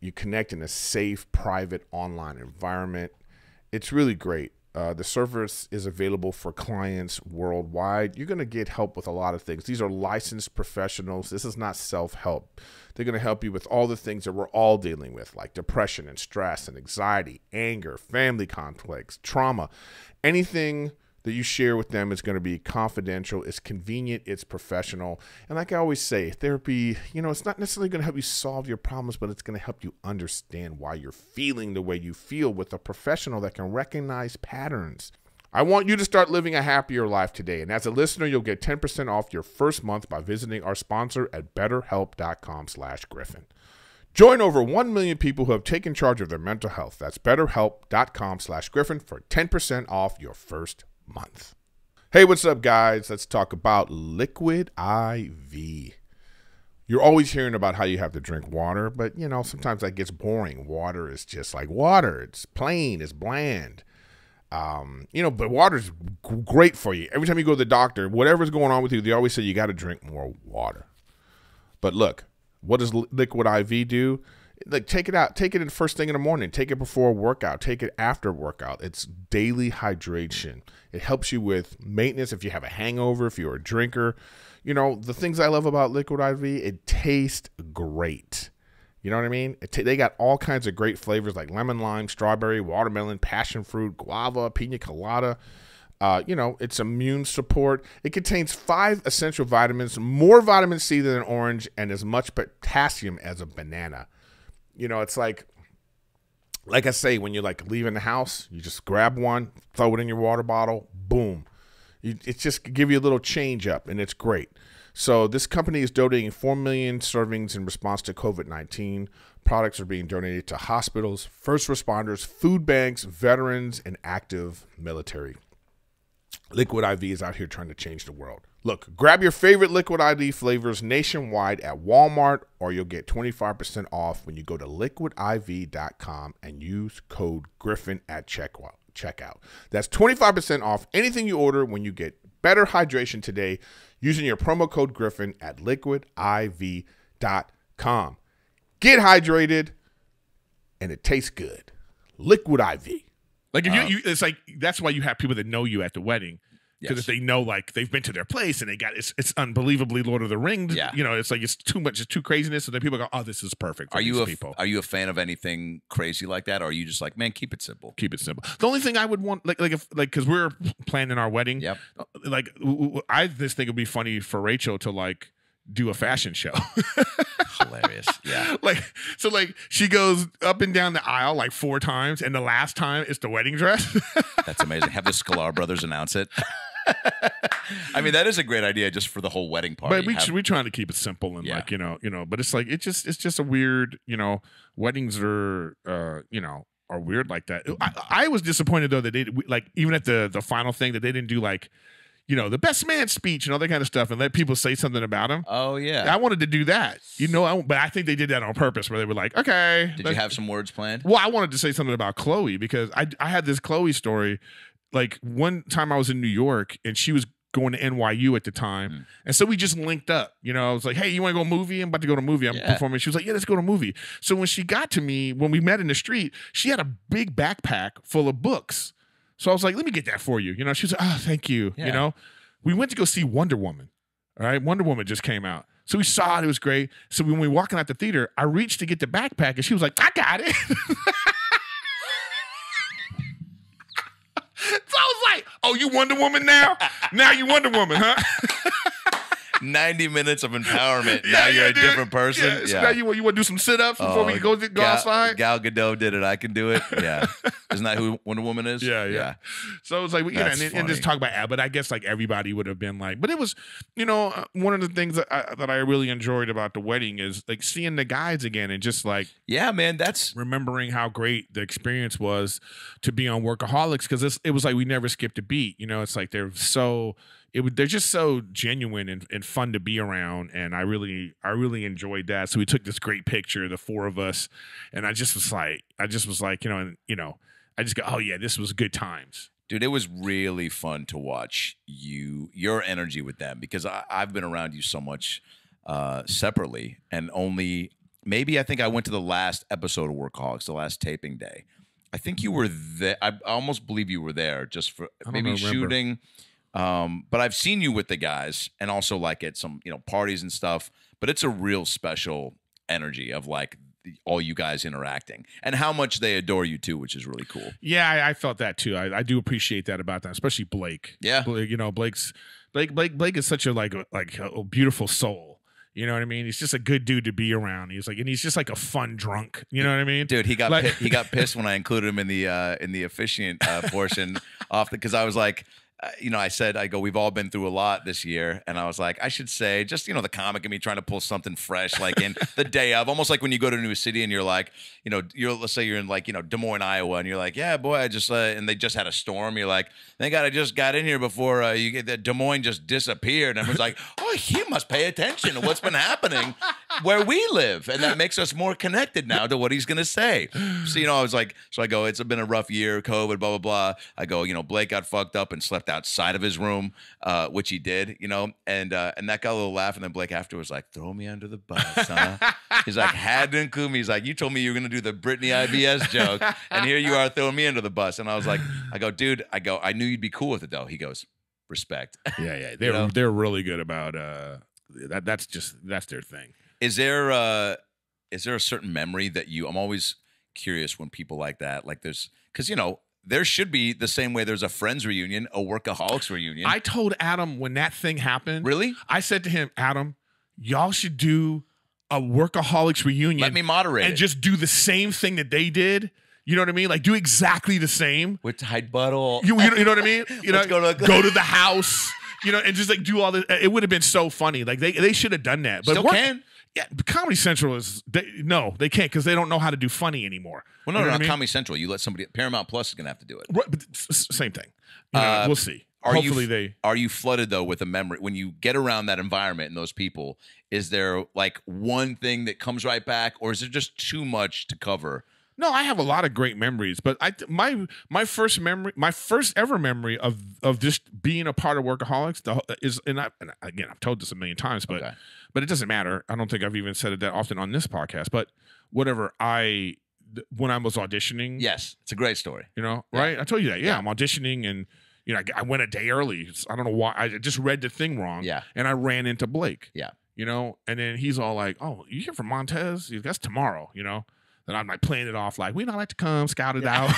You connect in a safe, private, online environment. It's really great. The service is available for clients worldwide. You're going to get help with a lot of things. These are licensed professionals. This is not self-help. They're going to help you with all the things that we're all dealing with, like depression and stress and anxiety, anger, family conflicts, trauma. Anything that you share with them is going to be confidential, it's convenient, it's professional. And like I always say, therapy, it's not necessarily going to help you solve your problems, but it's going to help you understand why you're feeling the way you feel with a professional that can recognize patterns. I want you to start living a happier life today. And as a listener, you'll get 10% off your first month by visiting our sponsor at betterhelp.com/Griffin. Join over 1 million people who have taken charge of their mental health. That's betterhelp.com/Griffin for 10% off your first month. Hey, what's up, guys? Let's talk about Liquid IV. You're always hearing about how you have to drink water, but sometimes that gets boring. Water is just like water. It's plain, it's bland. But water's great for you. Every time you go to the doctor, whatever's going on with you, they always say you got to drink more water. But look, what does Liquid IV do? Like, take it out. Take it in the first thing in the morning. Take it before a workout. Take it after workout. It's daily hydration. It helps you with maintenance if you have a hangover, if you're a drinker. The things I love about Liquid IV, it tastes great. You know what I mean? They got all kinds of great flavors like lemon, lime, strawberry, watermelon, passion fruit, guava, pina colada. It's immune support. It contains 5 essential vitamins, more vitamin C than an orange, and as much potassium as a banana. It's like I say, when you're like leaving the house, you just grab one, throw it in your water bottle, boom. It's just give you a little change up, and it's great. So this company is donating 4 million servings in response to COVID-19. Products are being donated to hospitals, first responders, food banks, veterans, and active military. Liquid IV is out here trying to change the world. Look, grab your favorite Liquid IV flavors nationwide at Walmart, or you'll get 25% off when you go to liquidiv.com and use code Griffin at checkout. That's 25% off anything you order when you get better hydration today using your promo code Griffin at liquidiv.com. Get hydrated, and it tastes good. Liquid IV. Like if you it's like that's why you have people that know you at the wedding. Because if they know, like, they've been to their place and they got it's unbelievably Lord of the Rings. Yeah. It's like it's too much, it's too craziness. And then people go, oh, this is perfect for these people. Are you a fan of anything crazy like that? Or are you just like, man, keep it simple? Keep it simple. The only thing I would want, because we're planning our wedding. Yep. I just think it'd be funny for Rachel to like do a fashion show. Hilarious. Yeah. So she goes up and down the aisle like 4 times, and the last time it's the wedding dress. That's amazing. Have the Sklar brothers announce it. I mean, that is a great idea just for the whole wedding party. But we're trying to keep it simple and but it's like it's just a weird, weddings are are weird like that. I was disappointed though that they even at the final thing that they didn't do like the best man speech and all that kind of stuff and let people say something about him. Oh yeah. I wanted to do that. But I think they did that on purpose where they were like, okay. Did you have some words planned? Well, I wanted to say something about Chloe because I had this Chloe story. Like one time I was in New York and she was going to NYU at the time. And so we just linked up. You know, I was like, hey, you want to go movie? I'm about to go to a movie. I'm performing. She was like, yeah, let's go to a movie. So when she got to me, when we met in the street, she had a big backpack full of books. So I was like, let me get that for you. You know, she was like, oh, thank you. You know, we went to go see Wonder Woman. All right. Wonder Woman just came out. So we saw it. It was great. So when we were walking out the theater, I reached to get the backpack and she was like, I got it. So I was like, oh, you Wonder Woman now? Now you Wonder Woman, huh? 90 minutes of empowerment. Now you're a different person. So now you want to do some sit-ups before we go outside? Gal Gadot did it. I can do it. Yeah. Isn't that who Wonder Woman is? Yeah. So it was like, and just talk about, but I guess like everybody would have been like, but it was, you know, one of the things that I really enjoyed about the wedding is like seeing the guys again and just like, yeah, man, that's remembering how great the experience was to be on Workaholics, because it was like we never skipped a beat. You know, it's like they're just so genuine and fun to be around, and I really enjoyed that. So we took this great picture, the four of us, and I just was like, I just go, oh yeah, this was good times. Dude, it was really fun to watch your energy with them, because I've been around you so much separately, and only maybe I think I went to the last episode of Workaholics, the last taping day. I think you were there. I almost believe you were there just for maybe shooting. But I've seen you with the guys, and also like at some, you know, parties and stuff, but it's a real special energy of like all you guys interacting and how much they adore you too, which is really cool. Yeah, I felt that too. I do appreciate that about them, especially Blake. Yeah. You know, Blake is such a like a beautiful soul. You know what I mean? He's just a good dude to be around. He's just like a fun drunk. You know what I mean? Dude, he got pissed when I included him in the officiant portion because I was like, you know, I go, we've all been through a lot this year. And I was like, I should say, just, you know, the comic and me trying to pull something fresh, like in the day of, almost like when you go to a new city and you're like, you know, let's say you're in like, you know, Des Moines, Iowa, and you're like, yeah, boy, I just, and they just had a storm. You're like, thank God I just got in here before you get that Des Moines just disappeared. And I was like, oh, he must pay attention to what's been happening where we live. And that makes us more connected now to what he's going to say. So, you know, I was like, so I go, it's been a rough year, COVID, blah, blah, blah. I go, you know, Blake got fucked up and slept outside of his room, which he did, you know, and that got a little laugh, and then Blake after was like, throw me under the bus, huh? He's like, had to include me. He's like, you told me you were gonna do the Britney IBS joke, and here you are throwing me under the bus. And I was like, I go, dude, I knew you'd be cool with it though. He goes, respect. Yeah, they're really good about that's their thing. Is there a certain memory that I'm always curious when people like that, like there's, because you know, there should be the same way there's a Friends reunion, a Workaholics reunion. I told Adam when that thing happened. Really? I said to him, Adam, y'all should do a Workaholics reunion. Let me moderate and it. just do the same thing that they did. You know what I mean? Like do exactly the same. With tight buttle. You know what I mean? You know, go to the house. You know, and just like do all this. It would have been so funny. Like they should have done that. But still can. Yeah, Comedy Central they can't because they don't know how to do funny anymore. Well, no, not Comedy Central. You let somebody, Paramount Plus is going to have to do it. Right, but same thing. You know, we'll see. Are you flooded though with a memory when you get around that environment and those people? Is there like one thing that comes right back, or is it just too much to cover? No, I have a lot of great memories, but my first ever memory of just being a part of Workaholics is, and again, I've told this a million times, but it doesn't matter. I don't think I've even said it that often on this podcast, but whatever. When I was auditioning, yes, it's a great story. You know, right? I told you that. Yeah, I'm auditioning, and you know, I went a day early. I don't know why. I just read the thing wrong. Yeah, and I ran into Blake. Yeah, you know, and then he's all like, "Oh, you here from Montez? That's tomorrow." You know. Then I'm like playing it off like, we don't like to come scout it out.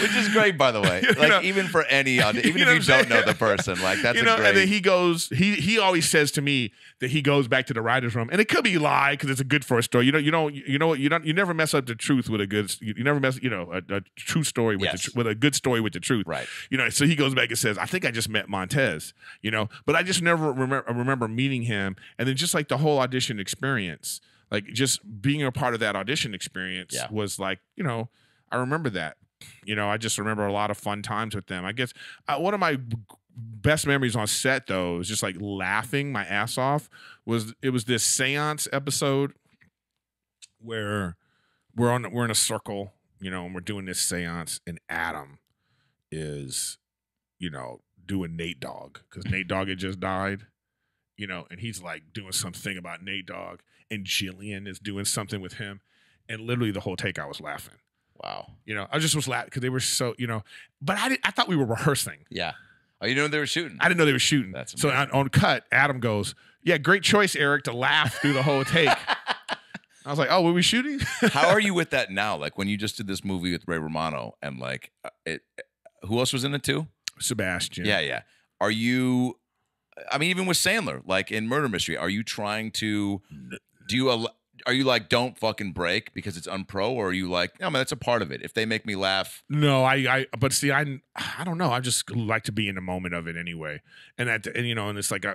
Which is great, by the way. Like, even for any, even if you don't know the person, like that's great. And then he goes, he always says to me that he goes back to the writer's room, and it could be a lie because it's a good for a story. You never mess up the truth with a good. You never mess, a true story with a good story with the truth. Right. You know, so he goes back and says, I think I just met Montez. You know, but I just never remember meeting him, and then just like the whole audition experience. Like just being a part of that audition experience was like, you know, I remember that. You know, I just remember a lot of fun times with them. I guess one of my best memories on set, though, was just like laughing my ass off. It was this seance episode where we're in a circle, you know, and we're doing this seance, and Adam is, you know, doing Nate Dogg because Nate Dogg had just died, you know, and he's like doing something about Nate Dogg, and Jillian is doing something with him, and literally the whole take I was laughing. Wow. You know, I just was laughing because they were so, you know, but I thought we were rehearsing. Yeah. Oh, you know they were shooting? I didn't know they were shooting. That's so on cut, Adam goes, "Yeah, great choice, Erik, to laugh through the whole take." I was like, "Oh, were we shooting?" How are you with that now? Like when you just did this movie with Ray Romano and like who else was in it too? Sebastian. Yeah. Are you, I mean, even with Sandler, like in Murder Mystery, are you trying to, are you like, don't fucking break because it's unpro, or are you like, no, man, that's a part of it. If they make me laugh. No, but see, I don't know. I just like to be in the moment of it anyway. And you know, and it's like,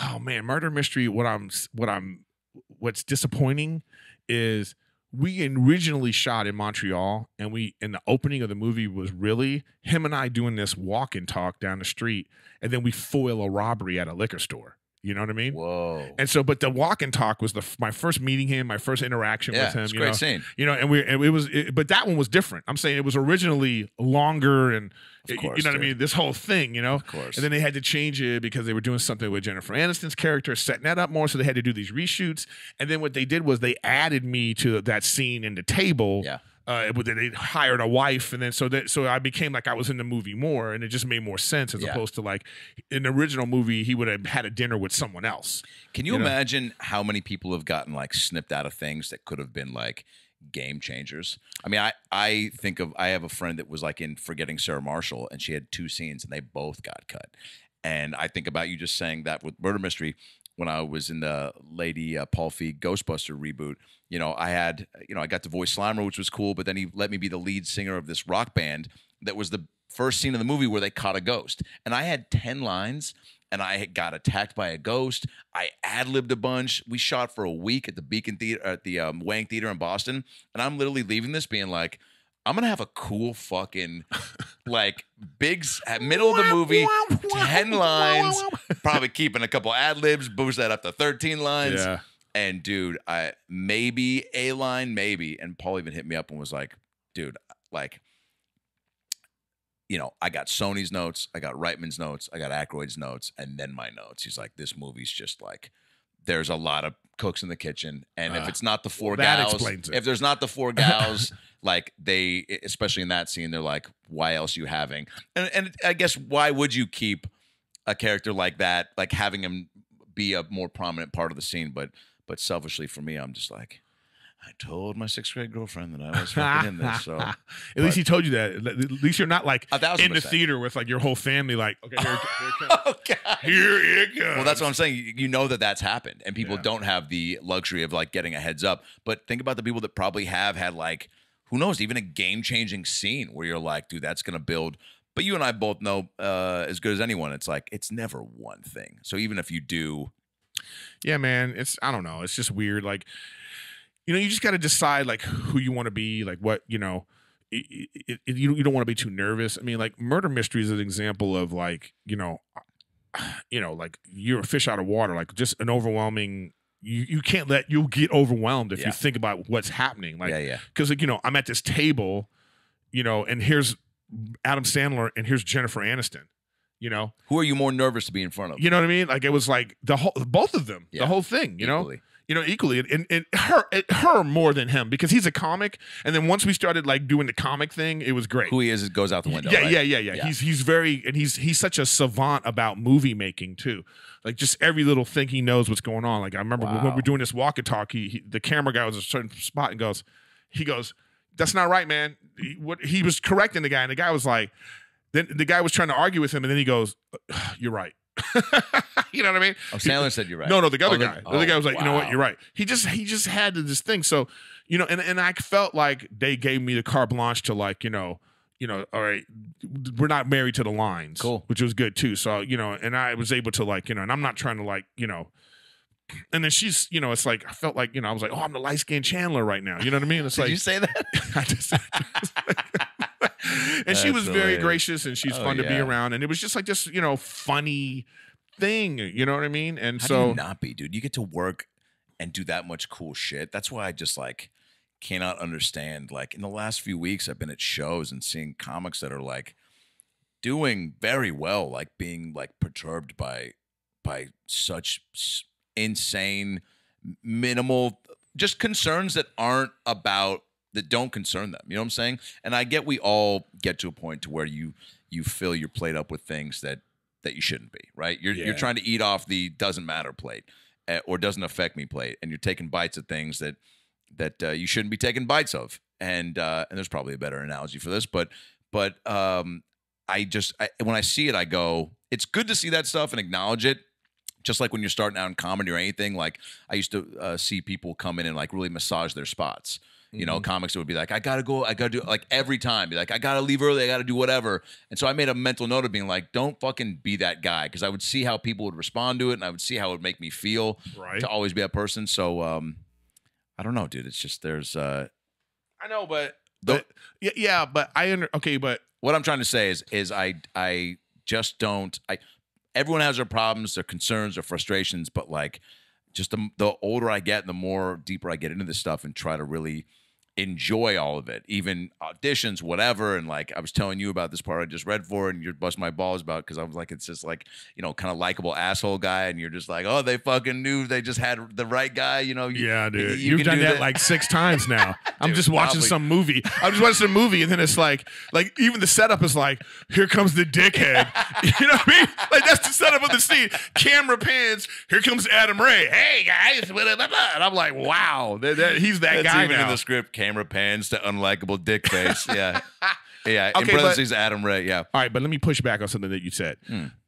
oh man, Murder Mystery. What's disappointing is we originally shot in Montreal, and the opening of the movie was really him and I doing this walk and talk down the street, and then we foil a robbery at a liquor store. You know what I mean? Whoa. And so, but the walk and talk was my first meeting him, my first interaction with him. It's a great scene. You know, but that one was different. I'm saying it was originally longer and, of course, you know what I mean? This whole thing, you know? Of course. And then they had to change it because they were doing something with Jennifer Aniston's character, setting that up more. So they had to do these reshoots. And then what they did was they added me to that scene in the table. Yeah. They hired a wife, and then so I became like I was in the movie more, and it just made more sense as opposed to like in the original movie he would have had a dinner with someone else. Can you imagine how many people have gotten like snipped out of things that could have been like game changers? I mean, I have a friend that was like in Forgetting Sarah Marshall, and she had 2 scenes, and they both got cut. And I think about you just saying that with Murder Mystery. When I was in the Lady Paul Feig Ghostbuster reboot, you know, I got to voice Slimer, which was cool, but then he let me be the lead singer of this rock band that was the first scene of the movie where they caught a ghost. And I had 10 lines, and I got attacked by a ghost. I ad-libbed a bunch. We shot for a week at the Beacon Theater, at the Wang Theater in Boston, and I'm literally leaving this being like, I'm going to have a cool fucking, like, middle of the movie, 10 lines, probably keeping a couple ad-libs, boost that up to 13 lines. Yeah. And, dude, maybe a line, maybe. And Paul even hit me up and was like, dude, like, you know, I got Sony's notes, I got Reitman's notes, I got Aykroyd's notes, and then my notes. He's like, this movie's just like, there's a lot of cooks in the kitchen, and if it's not the 4 gals, if there's not the 4 gals, like they, especially in that scene, they're like, why else are you having? And I guess why would you keep a character like that, like having him be a more prominent part of the scene? But selfishly for me, I'm just like, I told my 6th grade girlfriend that I was fucking in this. So at least he told you that. At least you're not like 1,000%. in the theater with like your whole family. Like, okay, here it comes. Oh, God. Here it comes. Well, that's what I'm saying. You know that's happened, and people don't have the luxury of like getting a heads up. But think about the people that probably have had like, who knows, even a game-changing scene where you're like, dude, that's gonna build. But you and I both know as good as anyone, it's like it's never one thing. So even if you do, yeah, man, I don't know. It's just weird. Like, you know, you just got to decide like who you want to be, like what, you know, you don't want to be too nervous. I mean, like Murder Mystery is an example of like, you know, like you're a fish out of water, like just an overwhelming, you'll get overwhelmed if you think about what's happening. Like, because like, you know, I'm at this table, you know, and here's Adam Sandler and here's Jennifer Aniston. You know, who are you more nervous to be in front of? You know what I mean? Like it was like both of them, the whole thing. You know, equally, and her more than him because he's a comic. And then once we started like doing the comic thing, it was great. Who he is, it goes out the window. Yeah, right? yeah. He's such a savant about movie making too. Like just every little thing he knows what's going on. Like I remember when we were doing this walk and talk, the camera guy was at a certain spot and he goes, "That's not right, man." He was correcting the guy, and the guy was like. Then the guy was trying to argue with him, and then he goes, "You're right." You know what I mean? Oh, Sandler said you're right. No, the other guy. The other guy was like, "You know what? You're right." He just had this thing. So, you know, and I felt like they gave me the carte blanche to like, you know, all right, we're not married to the lines, cool, which was good too. So, you know, and I was able to like, you know, and I'm not trying to like, you know. And then she's, you know, it's like I felt like, you know, I was like, oh, I'm the light-skinned Chandler right now. You know what I mean? It's Did like you say that? I just and she was very gracious and she's fun to be around. And it was just like this, you know, funny thing. You know what I mean? And How do you not be, dude? You get to work and do that much cool shit. That's why I just like cannot understand. Like in the last few weeks, I've been at shows and seeing comics that are like doing very well, like being like perturbed by such insane, minimal, just concerns that don't concern them. You know what I'm saying? And I get we all get to a point to where you fill your plate up with things that you shouldn't be, right? You're trying to eat off the doesn't matter plate or doesn't affect me plate, and you're taking bites of things that you shouldn't be taking bites of. And there's probably a better analogy for this, but when I see it, I go, it's good to see that stuff and acknowledge it. Just like when you're starting out in comedy or anything, like I used to see people come in and like really massage their spots. You know, comics would be like, I gotta do like every time, be like, I gotta leave early, I gotta do whatever. And so I made a mental note of being like, don't fucking be that guy, because I would see how people would respond to it, and I would see how it would make me feel to always be that person. So I don't know, dude. It's just there's I know, but yeah, but okay, but what I'm trying to say is I just don't. Everyone has their problems, their concerns, their frustrations, but like just the older I get and the more deeper I get into this stuff and try to really enjoy all of it, even auditions, whatever. And like I was telling you about this part I just read for, and you're busting my balls about, because I was like, it's just like, you know, kind of likable asshole guy, and you're just like, oh, they fucking knew they just had the right guy, you know? Yeah, dude, you've done that like 6 times now. I'm just watching some movie. I'm just watching some movie, and then it's like even the setup is like, here comes the dickhead. You know what I mean? Like that's the setup of the scene. Camera pans. Here comes Adam Ray. Hey guys, and I'm like, wow, he's that guy even now. In the script. Camera pans to unlikable dick face. Yeah. Yeah. Okay, in parentheses, Adam Ray. Yeah. All right, but let me push back on something that you said.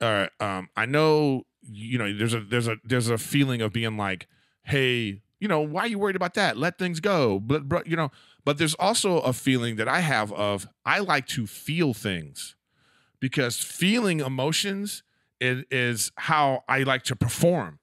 All right. I know, you know, there's a feeling of being like, hey, you know, why are you worried about that? Let things go. But you know, but there's also a feeling that I have of, I like to feel things, because feeling emotions is how I like to perform.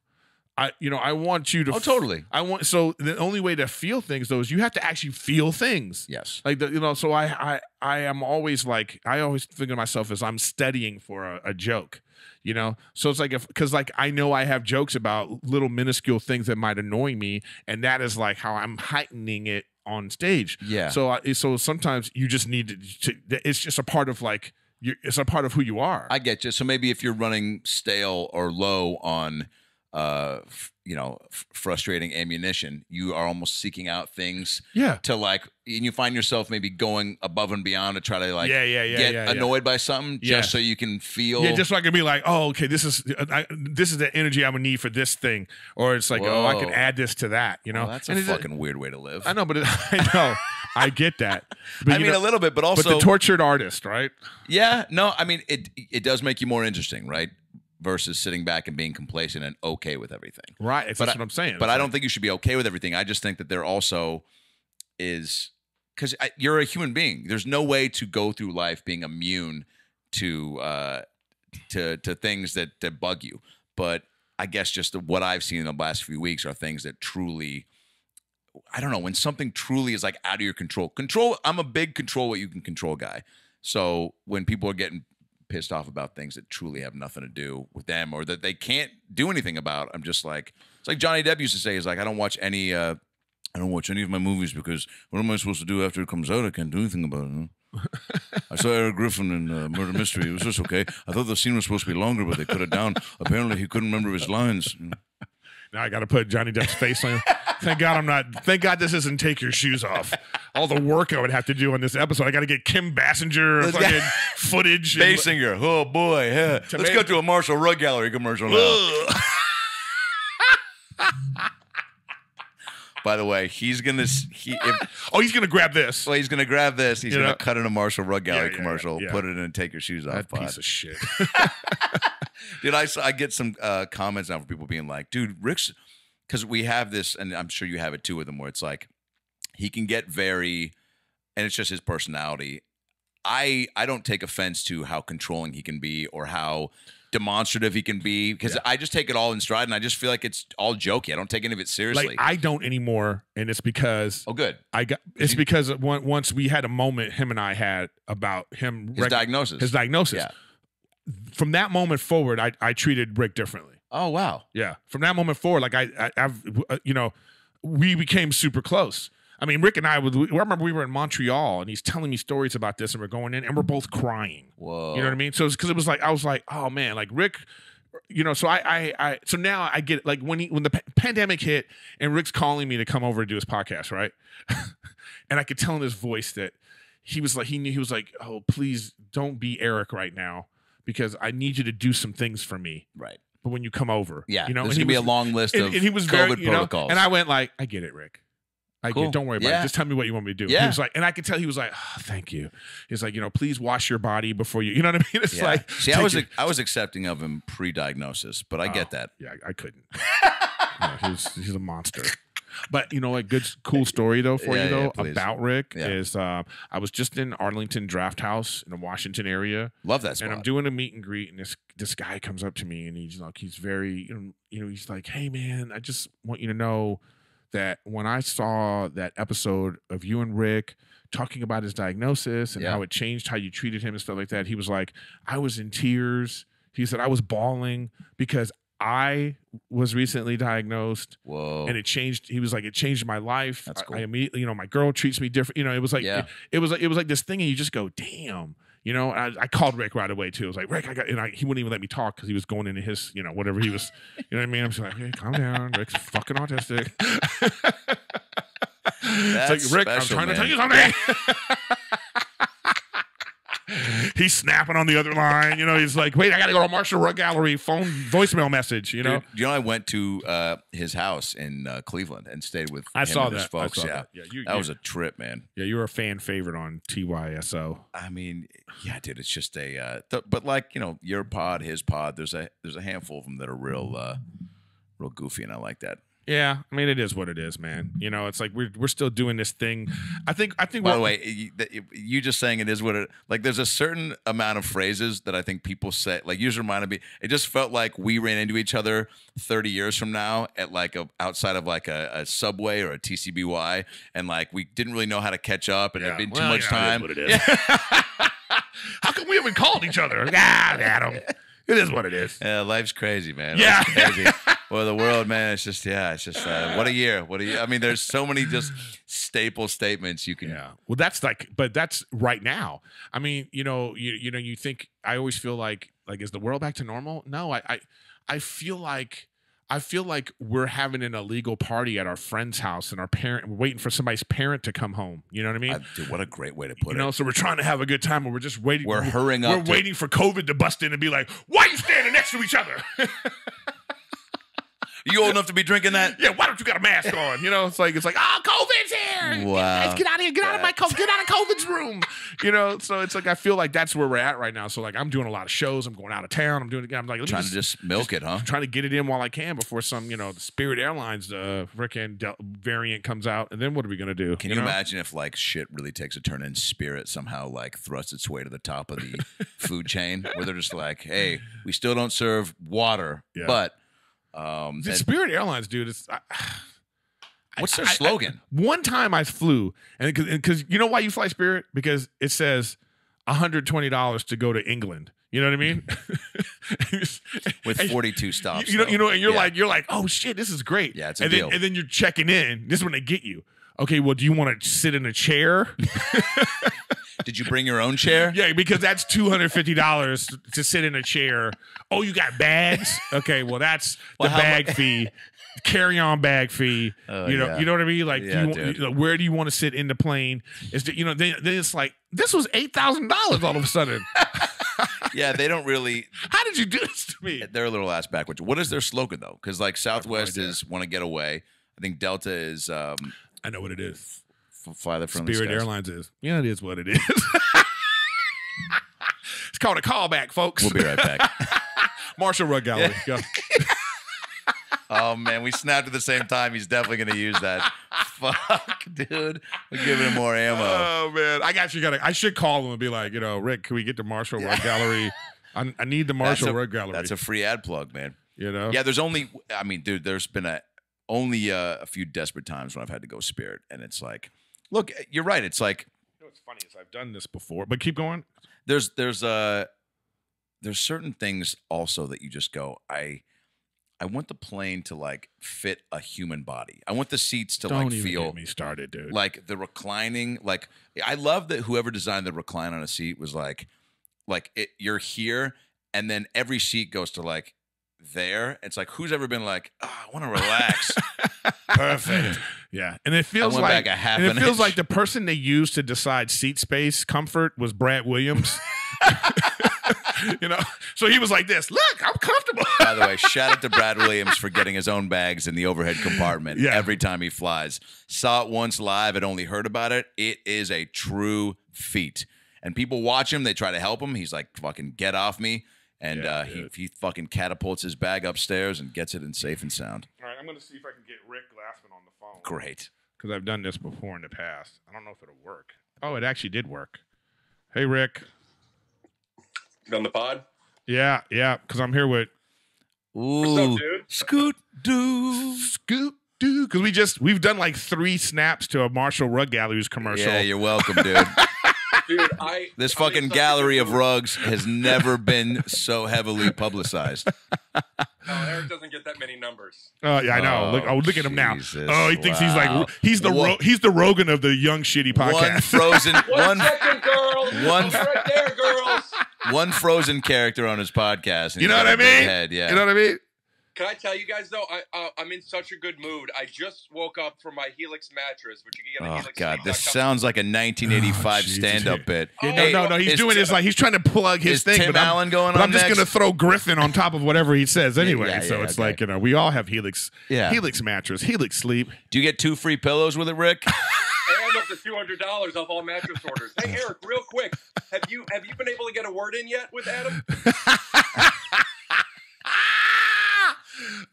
I want you to. Oh, totally. So the only way to feel things, though, is you have to actually feel things. Yes. Like, so I am always like, I always think of myself as I'm studying for a joke, you know? So it's like, because like, I know I have jokes about little minuscule things that might annoy me, and that is like how I'm heightening it on stage. Yeah. So sometimes you just need to it's just a part of like, it's a part of who you are. I get you. So maybe if you're running stale or low on, frustrating ammunition, you are almost seeking out things to like, and you find yourself maybe going above and beyond to try to like get annoyed by something just so you can feel. Yeah, just so I can be like, oh, okay, this is the energy I'm gonna need for this thing, or it's like, oh, I can add this to that, you know. Well, that's a fucking weird way to live. I know, but I know, I get that. But, I mean, a little bit, but also, but the tortured artist, right? Yeah, no, I mean, it does make you more interesting, right? Versus sitting back and being complacent and okay with everything. Right. That's what I'm saying. But I don't think you should be okay with everything. I just think that there also is, because you're a human being. There's no way to go through life being immune to things that bug you. But I guess just what I've seen in the last few weeks are things that truly, I don't know, when something truly is like out of your control. I'm a big control what you can control guy. So when people are getting pissed off about things that truly have nothing to do with them or that they can't do anything about, I'm just like, it's like Johnny Depp used to say, is like, I don't watch any of my movies because what am I supposed to do after it comes out? I can't do anything about it. Huh? I saw Erik Griffin in Murder Mystery. It was just okay. I thought the scene was supposed to be longer, but they cut it down. Apparently he couldn't remember his lines. Now I got to put Johnny Depp's face on. Thank God this isn't Take Your Shoes Off. All the work I would have to do on this episode. I got to get Kim Basinger fucking footage. Basinger. Oh boy. Yeah. Let's go to a Marshall Rug Gallery commercial now. By the way, he's gonna grab this. Well, he's gonna grab this. He's gonna cut in a Marshall Rug Gallery commercial, put it in and Take Your Shoes Off. That piece of shit. Dude, I get some comments now from people being like, dude, Rick's, because we have this, and I'm sure you have it too with him, where it's like he can get very, and it's just his personality. I don't take offense to how controlling he can be or how demonstrative he can be, because I just take it all in stride, and I just feel like it's all jokey. I don't take any of it seriously. Like, I don't anymore, and it's because it's because once we had a moment him and I had about him his diagnosis. Yeah. From that moment forward, I treated Rick differently. Oh wow. Yeah. From that moment forward, like we became super close. I mean, Rick and I remember we were in Montreal, and he's telling me stories about this, and we're going in, and we're both crying. Whoa. You know what I mean? So because it was like I was like, oh man, like Rick. So so now I get it. Like when the pandemic hit and Rick's calling me to come over to do his podcast, right? And I could tell in his voice that he was like, he was like, oh, please don't be Erik right now because I need you to do some things for me. Right. But when you come over, yeah, there's going to be a long list of he was COVID protocols. And I went like, I get it, Rick. Cool. Don't worry about it. Just tell me what you want me to do. Yeah. He was like, and I could tell he was like, oh, thank you. He's like, please wash your body before you know what I mean? It's like, see, I was accepting of him pre-diagnosis, but I get that. Yeah, I couldn't. He's a monster. But a good, cool story though for you though about Rick is I was just in Arlington Draft House in the Washington area. Love that spot. And I'm doing a meet and greet, and this guy comes up to me, and he's very, he's like, hey man, I just want you to know that when I saw that episode of you and Rick talking about his diagnosis and how it changed how you treated him and stuff like that, he was like, I was in tears. He said, I was bawling because I was recently diagnosed. Whoa. And it changed. He was like, it changed my life. That's cool. I immediately, my girl treats me different. It was like, it was like this thing, and you just go, damn. I called Rick right away too. I was like, Rick, he wouldn't even let me talk because he was going into his, whatever he was, you know what I mean? I'm just like, hey, calm down. Rick's fucking autistic. It's like, Rick, I'm trying to tell you something. He's snapping on the other line. He's like, wait, I got to go to Marshall Rug Gallery voicemail message, Dude, I went to his house in Cleveland and stayed with him and his folks. That was a trip, man. Yeah, you were a fan favorite on TYSO. I mean, yeah, dude, it's just but like, your pod, his pod, there's a handful of them that are real goofy, and I like that. Yeah, I mean, it is what it is, man. It's like we're still doing this thing. I think. By the way, you just saying it is what it like. There's a certain amount of phrases that I think people say. Like, you just reminded me. It just felt like we ran into each other 30 years from now at like outside of like a Subway or a TCBY, and like we didn't really know how to catch up, and there'd been too much time. It is what it is. How come we haven't called each other? Adam. It is what it is. Yeah, life's crazy, man. Yeah. Life's crazy. Well, the world, man, it's just what a year. I mean, there's so many just staple statements you can. Yeah. Well, but that's right now. I mean, you think, I always feel like is the world back to normal? No, I feel like we're having an illegal party at our friend's house, and we're waiting for somebody's parent to come home. You know what I mean? Dude, what a great way to put it. So we're trying to have a good time, and we're just waiting. We're hurrying up. We're waiting for COVID to bust in and be like, why are you standing next to each other? You old enough to be drinking that? Yeah, why don't you got a mask on? It's like, oh, COVID's here. Wow. Guys, get out of here. Get out of COVID's room. So it's like, I feel like that's where we're at right now. So like, I'm doing a lot of shows. I'm going out of town. I'm like, trying to just milk it, huh? I'm trying to get it in while I can before some, the Spirit Airlines freaking variant comes out. And then what are we going to do? Can you imagine if like shit really takes a turn and Spirit somehow like thrusts its way to the top of the food chain, where they're just like, hey, we still don't serve water, but the Spirit Airlines, dude. What's their slogan? One time I flew, and because you know why you fly Spirit? Because it says $120 to go to England. You know what I mean? With 42 stops. And you're like, oh shit, this is great. Yeah, it's a deal. And then you're checking in. This is when they get you. Okay, well, do you want to sit in a chair? Did you bring your own chair? Yeah, because that's $250 to sit in a chair. Oh, you got bags? Okay, well, that's the bag fee, carry-on bag fee. You know what I mean? Like, where do you want to sit in the plane? Then it's like, this was $8,000 all of a sudden. Yeah, they don't really. How did you do this to me? They're a little ass backwards. What is their slogan though? Because like Southwest is want to get away. I think Delta is. I know what it is. Fly the friendly Spirit skies. Airlines is. Yeah, it is what it is. It's called a callback, folks. We'll be right back. Marshall Rug Gallery. Go. Oh man, we snapped at the same time. He's definitely gonna use that. Fuck, dude. We're giving him more ammo. Oh man, I should call him and be like, Rick, can we get the Marshall Rug Gallery? I need the Marshall Rug Gallery. That's a free ad plug, man. Yeah, there's only. I mean, dude, there's been only a few desperate times when I've had to go Spirit, and it's like, look, you're right. It's like, what's funny is I've done this before, but keep going. There's certain things also that you just go, I I want the plane to like fit a human body. I want the seats to Don't like even feel get me started, dude. like the reclining. Like I love that whoever designed the recline on a seat was like you're here, and then every seat goes to like there. It's like who's ever been like, oh, I want to relax. Perfect. Yeah, and it feels went like back a half and it an feels inch. like the person they used to decide seat space comfort was Brad Williams. You know, so he was like this. Look, I'm comfortable. By the way, shout out to Brad Williams for getting his own bags in the overhead compartment Yeah. every time he flies. Saw it once live. I'd only heard about it. It is a true feat. And people watch him. They try to help him. He's like, fucking get off me. And he fucking catapults his bag upstairs and gets it in safe and sound. All right, I'm going to see if I can get Rick Glassman on the phone. Great. Because I've done this before in the past. I don't know if it'll work. Oh, it actually did work. Hey, Rick. On the pod? Yeah, because I'm here with Ooh. What's up, dude? Scoot doo. Scoop Dude. Because we've done like 3 snaps to a Marshall Rug Galleries commercial. Yeah, you're welcome, dude. Dude, This I'm fucking in such a gallery good of mood. rugs has never been so heavily publicized. No, Eric doesn't get that many numbers. Yeah, I know. Look at him now. Jesus. Oh, he thinks he's Wow. like he's the Rogan of the Young Shitty One podcast. frozen One second, girls. one- I'll be right there, girls. one frozen character on his podcast. And You know he's what I got a big mean? Head, yeah. You know what I mean? Can I tell you guys though? I'm in such a good mood. I just woke up from my Helix mattress, which you can get on Oh Helix. God, this sounds like a 1985 Jesus. stand-up bit. Oh, No. He's is doing this like he's trying to plug his is thing. Tim but I'm- Allen going but on I'm just next? gonna throw Griffin on top of whatever he says anyway. yeah, so it's okay. like we all have Helix. Yeah. Helix mattress, Helix sleep. Do you get 2 free pillows with it, Rick? And up to $200 off all mattress orders. Hey Eric, real quick, have you been able to get a word in yet with Adam?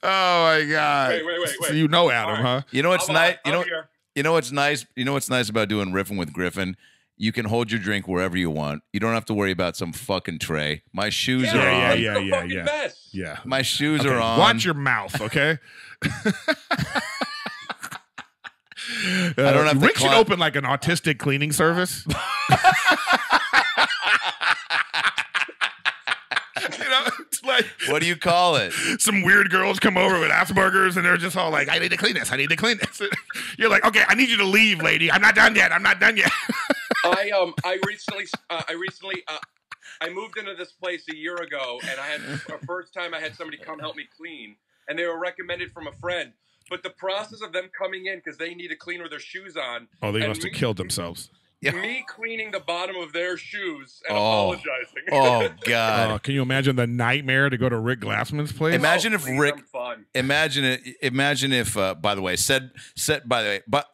Oh my God! Wait. So you know Adam, All right. huh? You know what's I'm nice? here. You know what's nice? You know what's nice about doing Riffin with Griffin? You can hold your drink wherever you want. You don't have to worry about some fucking tray. My shoes are Yeah, on. yeah. The fucking best. Yeah. My shoes Okay, are on. Watch your mouth, okay? I don't have to Rick should climb- open like an autistic cleaning service. You know, it's like What do you call it? some weird girls come over with Asperger's and they're just all like, I need to clean this. I need to clean this. You're like, okay, I need you to leave, lady. I'm not done yet. I recently moved into this place a year ago, and I had a first time I had somebody come help me clean, and they were recommended from a friend. But the process of them coming in because they need to clean with their shoes on. Oh, they and must have killed themselves. Me cleaning the bottom of their shoes and Oh. apologizing. Oh God! Can you imagine the nightmare to go to Rick Glassman's place? Imagine if please, Rick. I'm fun. Imagine it. Imagine if. By the way, but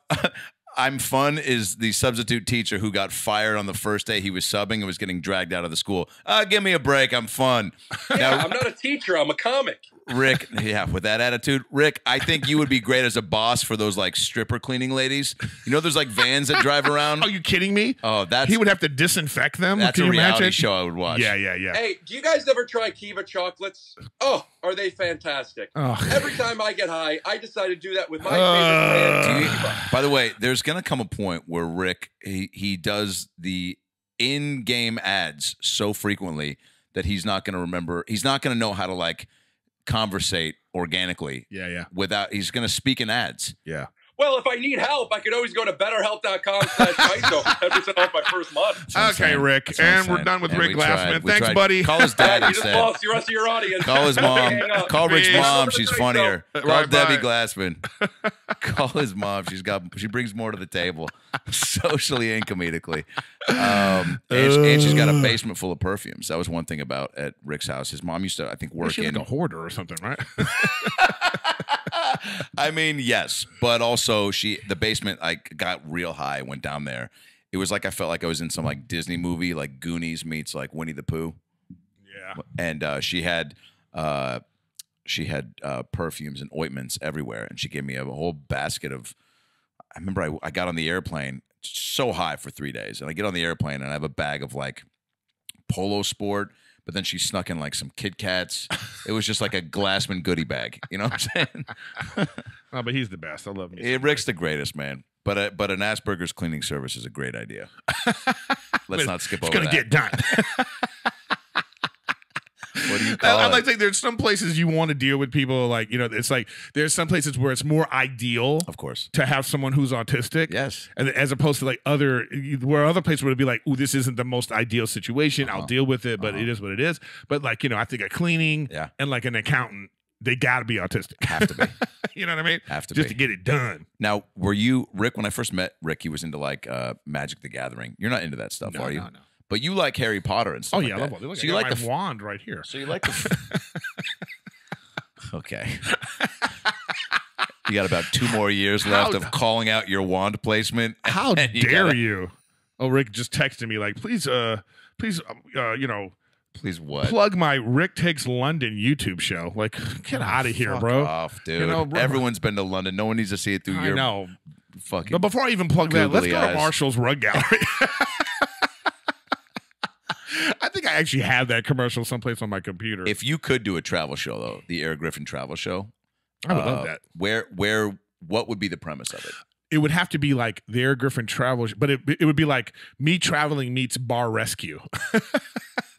I'm fun is the substitute teacher who got fired on the first day he was subbing and was getting dragged out of the school. Give me a break. I'm fun. Yeah, I'm not a teacher. I'm a comic. Rick, yeah, with that attitude, Rick, I think you would be great as a boss for those like stripper cleaning ladies. You know, there's like vans that drive around. Are you kidding me? Oh, He would have to disinfect them. that's Can a you reality imagine? show I would watch. Yeah. Hey, do you guys ever try Kiva chocolates? Oh, are they fantastic? Oh. Every time I get high, I decide to do that with my Uh, favorite Do you- brand, Kiva. by the way, there's gonna come a point where Rick he does the in-game ads so frequently that he's not gonna remember. He's not gonna know how to like conversate organically. Yeah. He's gonna speak in ads. Yeah. Well, if I need help, I could always go to betterhelp.com/Kaizo. 10% off my first month. That's what I'm Okay, saying. Rick. That's what I'm And we're saying. done with And Rick we tried. Glassman. We Thanks, tried. buddy. Call his dad You just instead. lost the rest of your audience. Call his mom. Hang up. Call Rick's Peace. mom. She's funnier. Call Right, Debbie bye. Glassman. Call his mom. She brings more to the table, socially and comedically. And she's got a basement full of perfumes. That was one thing about at Rick's house. His mom used to, I think, work She's in. like a hoarder or something, right? I mean, yes, but also the basement like got real high. Went down there. It was like I felt like I was in some like Disney movie, like Goonies meets like Winnie the Pooh. Yeah. And she had perfumes and ointments everywhere, and she gave me a whole basket of. I remember I got on the airplane so high for 3 days, and I get on the airplane and I have a bag of like Polo Sport, but then she snuck in like some Kit Kats. It was just like a Glassman goodie bag, you know what I'm saying? Oh, but he's the best. I love him. Rick's the greatest, man. But an Asperger's cleaning service is a great idea. Let's not skip over It's gonna that. get done. What do you call I'm it. like saying there's some places you want to deal with people like, it's like there's some places where it's more ideal, of course, to have someone who's autistic. Yes. And as opposed to like other places would be like, ooh, this isn't the most ideal situation. I'll deal with it, but it is what it is. But like, I think a cleaning and like an accountant, they got to be autistic. Have to be. You know what I mean? Have to just be. to get it done. Now, were you, Rick, when I first met Rick, he was into like Magic the Gathering. You're not into that stuff, are you? No. But you like Harry Potter and stuff like I that. love it. Look, so I you got like my wand right here. So you like the... Okay. You got about 2 more years left of calling out your wand placement. How dare you? Oh, Rick just texted me like, please, please what? plug my Rick Takes London YouTube show. Like, get out of here, Fuck bro. off, dude. Bro. Everyone's been to London. No one needs to see it through your know. Fucking. But before I even plug that, let's go eyes. to Marshall's Rug Gallery. I think I actually have that commercial someplace on my computer. If you could do a travel show, though, the Erik Griffin travel show, I would love that. What would be the premise of it? It would have to be like the Erik Griffin travel, but it would be like me traveling meets bar rescue.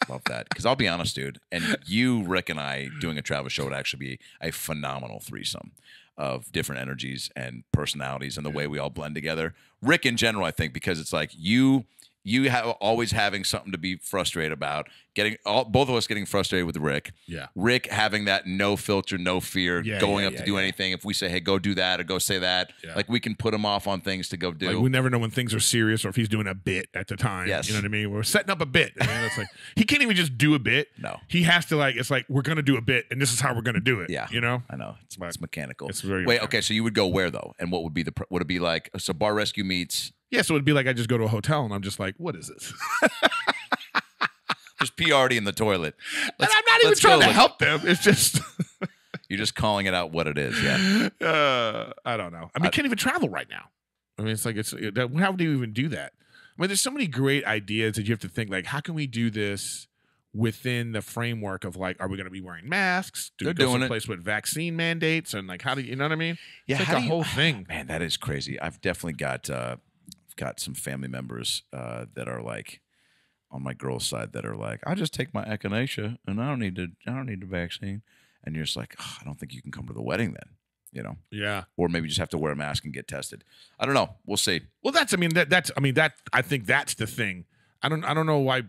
Love that. Because I'll be honest, dude, and you, Rick, and I doing a travel show would actually be a phenomenal threesome of different energies and personalities and the way we all blend together. Rick in general, I think, because it's like you have always having something to be frustrated about, both of us getting frustrated with Rick. Yeah. Rick having that no filter, no fear, going up to do anything. If we say, hey, go do that or go say that, like we can put him off on things to go do. Like we never know when things are serious or if he's doing a bit at the time. Yes. You know what I mean? We're setting up a bit. I mean, it's like he can't even just do a bit. No. He has to it's like we're gonna do a bit and this is how we're gonna do it. Yeah. You know? I know. It's mechanical. It's very Wait, okay, so you would go where though? And what would be would it be like so bar rescue meets? Yeah, so it'd be like I just go to a hotel and I'm just like, what is this? Just pee already in the toilet. And I'm not even trying to help them. It's just you're just calling it out what it is. Yeah. I don't know. I mean, can't even travel right now. I mean, it's like how do you even do that? I mean, there's so many great ideas that you have to think like, how can we do this within the framework of like, are we going to be wearing masks? Do we go someplace with vaccine mandates and like, how do you know what I mean? Yeah, it's like the whole thing. Man, that is crazy. I've definitely got some family members that are like on my girl's side that are like, I just take my echinacea and I don't need the vaccine. And you're just like, I don't think you can come to the wedding then. You know? Yeah. Or maybe just have to wear a mask and get tested. I don't know. We'll see. Well, I think that's the thing. I don't know why,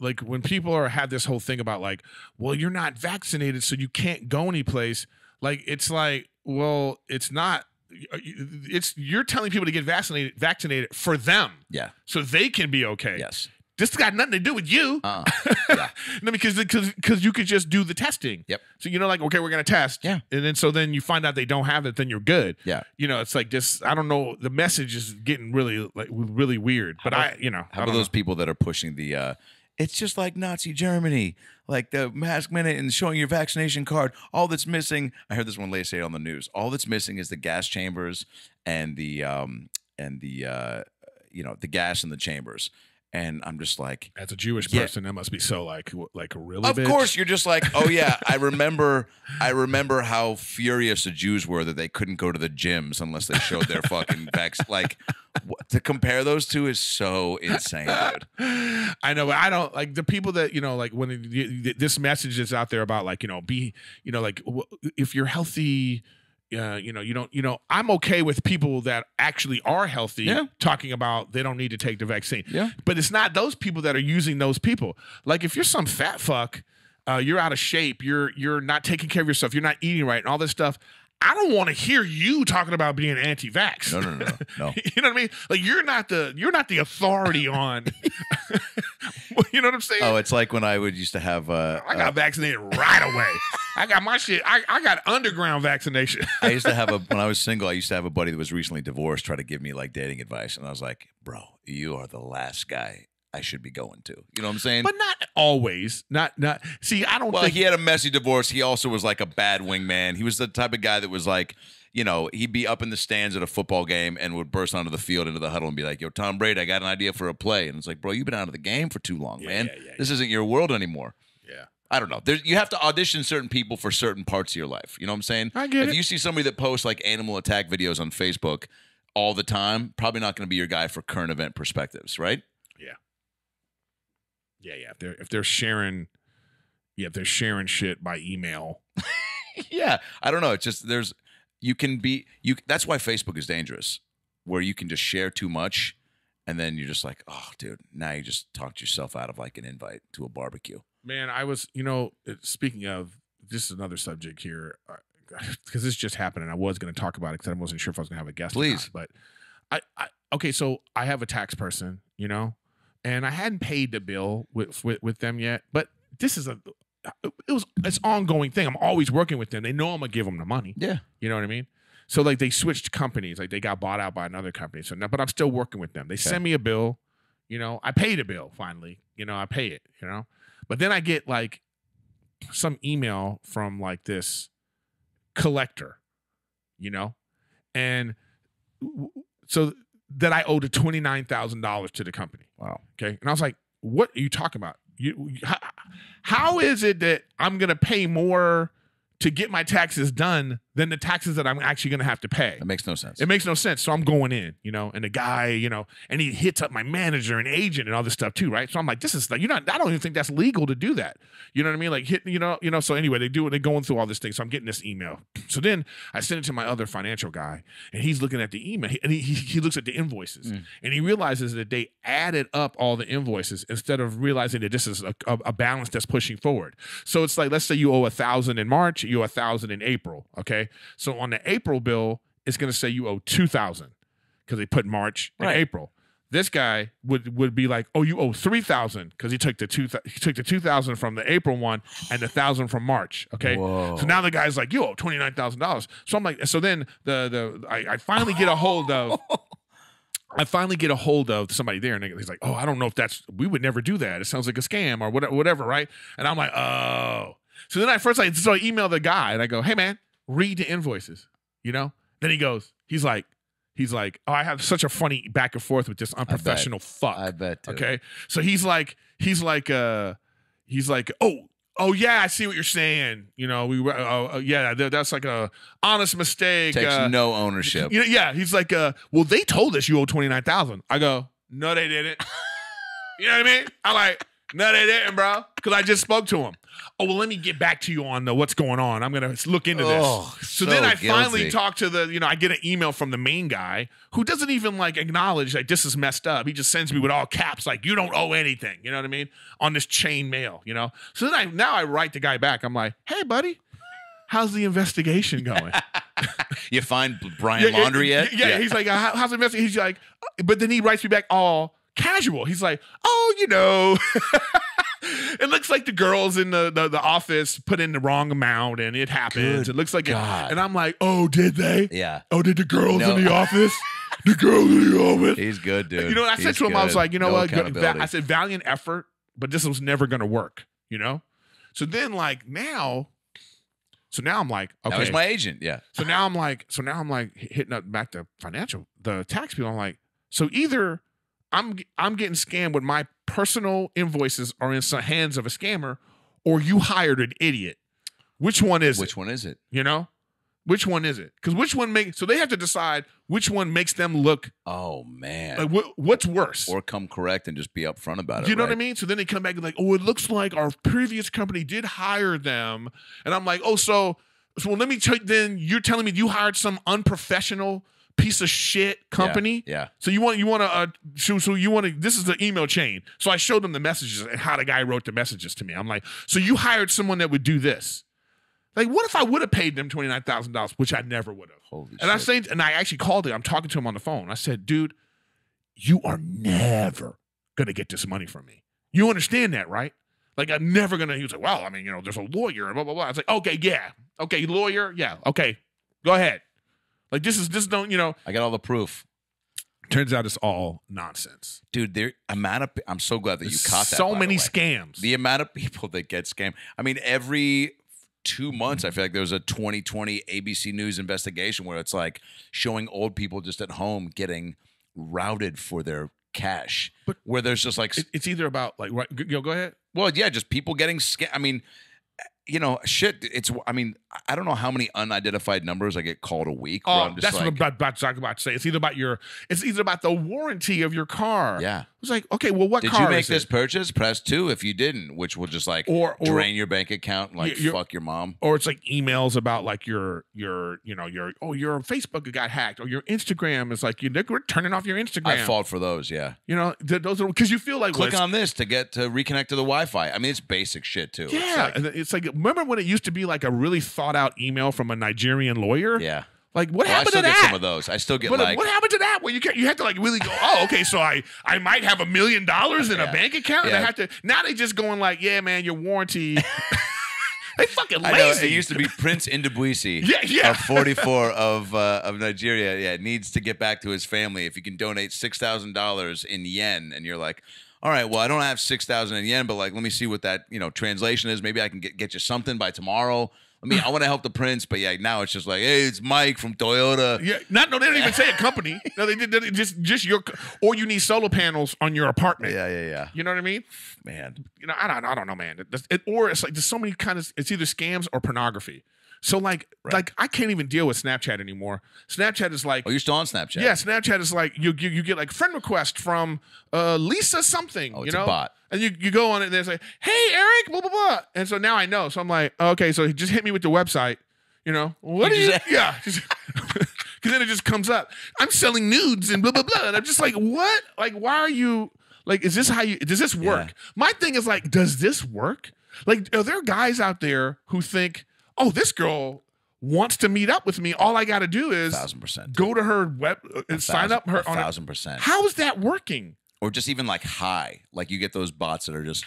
like when people have this whole thing about like, well, you're not vaccinated, so you can't go anyplace. Like, it's like, well, it's not. You're telling people to get vaccinated for them. Yeah. So they can be okay. Yes. This got nothing to do with you. Yeah. No, because you could just do the testing. Yep. So like, okay, we're gonna test. Yeah. And then you find out they don't have it, then you're good. Yeah. It's like this. I don't know. The message is getting really weird. But how about those people that are pushing the? It's just like Nazi Germany, like the mask minute and showing your vaccination card. All that's missing. I heard this one lady say it on the news. All that's missing is the gas chambers and the gas in the chambers. And I'm just like, as a Jewish person, that must be so like really. Of course, you're just like, oh yeah, I remember how furious the Jews were that they couldn't go to the gyms unless they showed their fucking vax. Like, to compare those two is so insane, dude. I know, but I don't like the people that like when this message is out there about like be like if you're healthy. You don't. I'm okay with people that actually are healthy talking about they don't need to take the vaccine. Yeah. But it's not those people that are using those people. Like if you're some fat fuck, you're out of shape, you're not taking care of yourself, you're not eating right, and all this stuff. I don't want to hear you talking about being anti-vax. No. You know what I mean? Like you're not the authority on. You know what I'm saying? Oh, it's like when I used to have. I got vaccinated right away. I got my shit. I got underground vaccination. I used to have when I was single. I used to have a buddy that was recently divorced try to give me like dating advice, and I was like, "Bro, you are the last guy I should be going to." You know what I'm saying? But not always. Not. See, I don't. Well, think... he had a messy divorce. He also was like a bad wingman. He was the type of guy that was like, he'd be up in the stands at a football game and would burst onto the field into the huddle and be like, "Yo, Tom Brady, I got an idea for a play." And it's like, bro, you've been out of the game for too long, man. This isn't your world anymore. Yeah. I don't know. You have to audition certain people for certain parts of your life. You know what I'm saying? I get it. If you see somebody that posts like animal attack videos on Facebook all the time, probably not going to be your guy for current event perspectives, right? Yeah. Yeah. If they're sharing, Yeah, they're sharing shit by email. Yeah, I don't know. It's just that's why Facebook is dangerous, where you can just share too much, and then you're just like, oh, dude, now you just talked yourself out of like an invite to a barbecue. Man, I was, speaking of, this is another subject here, because this just happened, and I was going to talk about it because I wasn't sure if I was going to have a guest. Please. Or not, but okay, so I have a tax person, and I hadn't paid the bill with them yet, but this is it's ongoing thing. I'm always working with them. They know I'm gonna give them the money. Yeah, you know what I mean. So like they switched companies, like they got bought out by another company. So now, but I'm still working with them. They send me a bill, I pay the bill finally. I pay it. But then I get like some email from like this collector, and so that I owed $29,000 to the company. Wow. Okay, and I was like, "What are you talking about? How is it that I'm going to pay more to get my taxes done than the taxes that I'm actually going to have to pay?" That makes no sense. It makes no sense. So I'm going in, and the guy, and he hits up my manager and agent and all this stuff too, right? So I'm like, this is like, I don't even think that's legal to do that. You know what I mean? Like so anyway, they're going through all this thing. So I'm getting this email. So then I send it to my other financial guy, and he's looking at the email, and he looks at the invoices, and he realizes that they added up all the invoices instead of realizing that this is a balance that's pushing forward. So it's like, let's say you owe 1,000 in March, you owe 1,000 in April, okay? So on the April bill, it's going to say you owe 2,000 because they put March and April. This guy would be like, oh, you owe 3,000 because he took the 2,000 from the April one and the 1,000 from March. Okay, Whoa. So now the guy's like, you owe $29,000. So I'm like, so then I finally get a hold of. I finally get a hold of somebody there, and he's like, oh, I don't know if we would never do that. It sounds like a scam or whatever, right? And I'm like, oh. So then I email the guy, and I go, hey, man, read the invoices, Then he's like, oh, I have such a funny back and forth with this unprofessional fuck. I bet. Too. Okay. So he's like, oh yeah, I see what you're saying. That's like a honest mistake. Takes no ownership. Yeah. He's like, well, they told us you owe 29,000. I go, no, they didn't. You know what I mean? I'm like, no, they didn't, bro. Because I just spoke to him. Oh, well, let me get back to you on what's going on. I'm going to look into this. So then I finally talk to I get an email from the main guy who doesn't even like acknowledge like this is messed up. He just sends me with all caps like, you don't owe anything. You know what I mean? On this chain mail, So then I write the guy back. I'm like, hey, buddy, how's the investigation going? You find Brian Laundrie yet? Yeah. He's like, how's the investigation? He's like, but then he writes me back all casual. He's like, oh, it looks like the girls in the office put in the wrong amount and it happens. Good it looks like God. it. And I'm like, oh, did they? Yeah. Oh, did the girls in the office? The girls in the office. He's good, dude. I said to him, I was like, what? I said, valiant effort, but this was never going to work, So then now I'm like, okay. That was my agent, yeah. So now I'm like hitting up back the tax people. I'm like, so either I'm getting scammed with my personal invoices are in some hands of a scammer, or you hired an idiot. Which one is it? Which one is it? Which one is it? Because so they have to decide which one makes them look. Oh man, like what's worse? Or come correct and just be upfront about it. You know what I mean? So then they come back and like, oh, it looks like our previous company did hire them, and I'm like, oh, so let me check. Then you're telling me you hired some unprofessional piece of shit company. Yeah. So you want to this is the email chain. So I showed them the messages and how the guy wrote the messages to me. I'm like, so you hired someone that would do this. Like, what if I would have paid them $29,000, which I never would have? Holy shit. And I'm saying, and I actually called it. I'm talking to him on the phone. I said, dude, you are never gonna get this money from me. You understand that, right? Like, I'm never gonna. He was like, well, I mean, there's a lawyer and blah blah blah. I was like, okay, yeah, okay, lawyer, yeah, okay, go ahead. Like this don't I got all the proof. Turns out it's all nonsense, dude. I'm so glad that you caught that. So many scams. The amount of people that get scammed. I mean, every 2 months, I feel like there was a 2020 ABC News investigation where it's like showing old people just at home getting routed for their cash. But where there's just like it's either about like go ahead. Well, yeah, just people getting scammed. I mean. Shit. I don't know how many unidentified numbers I get called a week. Oh, that's what I'm about to say. It's either about the warranty of your car. Yeah. was like, okay, well, what Did car you make is this it? purchase? Press 2 if you didn't, which will just like drain your bank account and like fuck your mom. Or it's like emails about like your Facebook got hacked, or your Instagram is like we're turning off your Instagram. I fought for those, yeah. You know, those are because you feel like click on this to get to reconnect to the Wi-Fi. I mean, it's basic shit too. Yeah, it's like remember when it used to be like a really thought out email from a Nigerian lawyer? Yeah. Like what happened to that? I still get some of those. I still get like what happened to that? Well, you had to like really go. Oh, okay. So I might have $1 million in a bank account, and I have to. Now they just going like, yeah, man, your warranty. They fucking lazy. I know, it used to be Prince Indabuisi of 44 of Nigeria. Yeah, needs to get back to his family. If you can donate $6,000 in yen, and you're like, all right, well, I don't have 6,000 in yen, but like, let me see what that translation is. Maybe I can get you something by tomorrow. I want to help the prince, but yeah, now it's just like, hey, it's Mike from Toyota. Yeah, they don't even say a company. No, they did just your, or you need solar panels on your apartment. Yeah. You know what I mean? Man, I don't know, man. Or it's like there's so many it's either scams or pornography. So like I can't even deal with Snapchat anymore. Snapchat is like, oh, you're still on Snapchat? Yeah, Snapchat is like you get like friend request from Lisa something. Oh, it's a bot. And you go on it and they say, hey, Eric, blah, blah, blah. And so now I know. So I'm like, okay, so just hit me with the website. What do you? Yeah. Because then it just comes up. I'm selling nudes and blah, blah, blah. And I'm just like, what? Like, why are you, like, does this work? Yeah. My thing is like, does this work? Like, are there guys out there who think, oh, this girl wants to meet up with me. All I got to do is 1,000%. Go to her web and sign up her on 1,000%. How is that working? Or just even like hi, like you get those bots that are just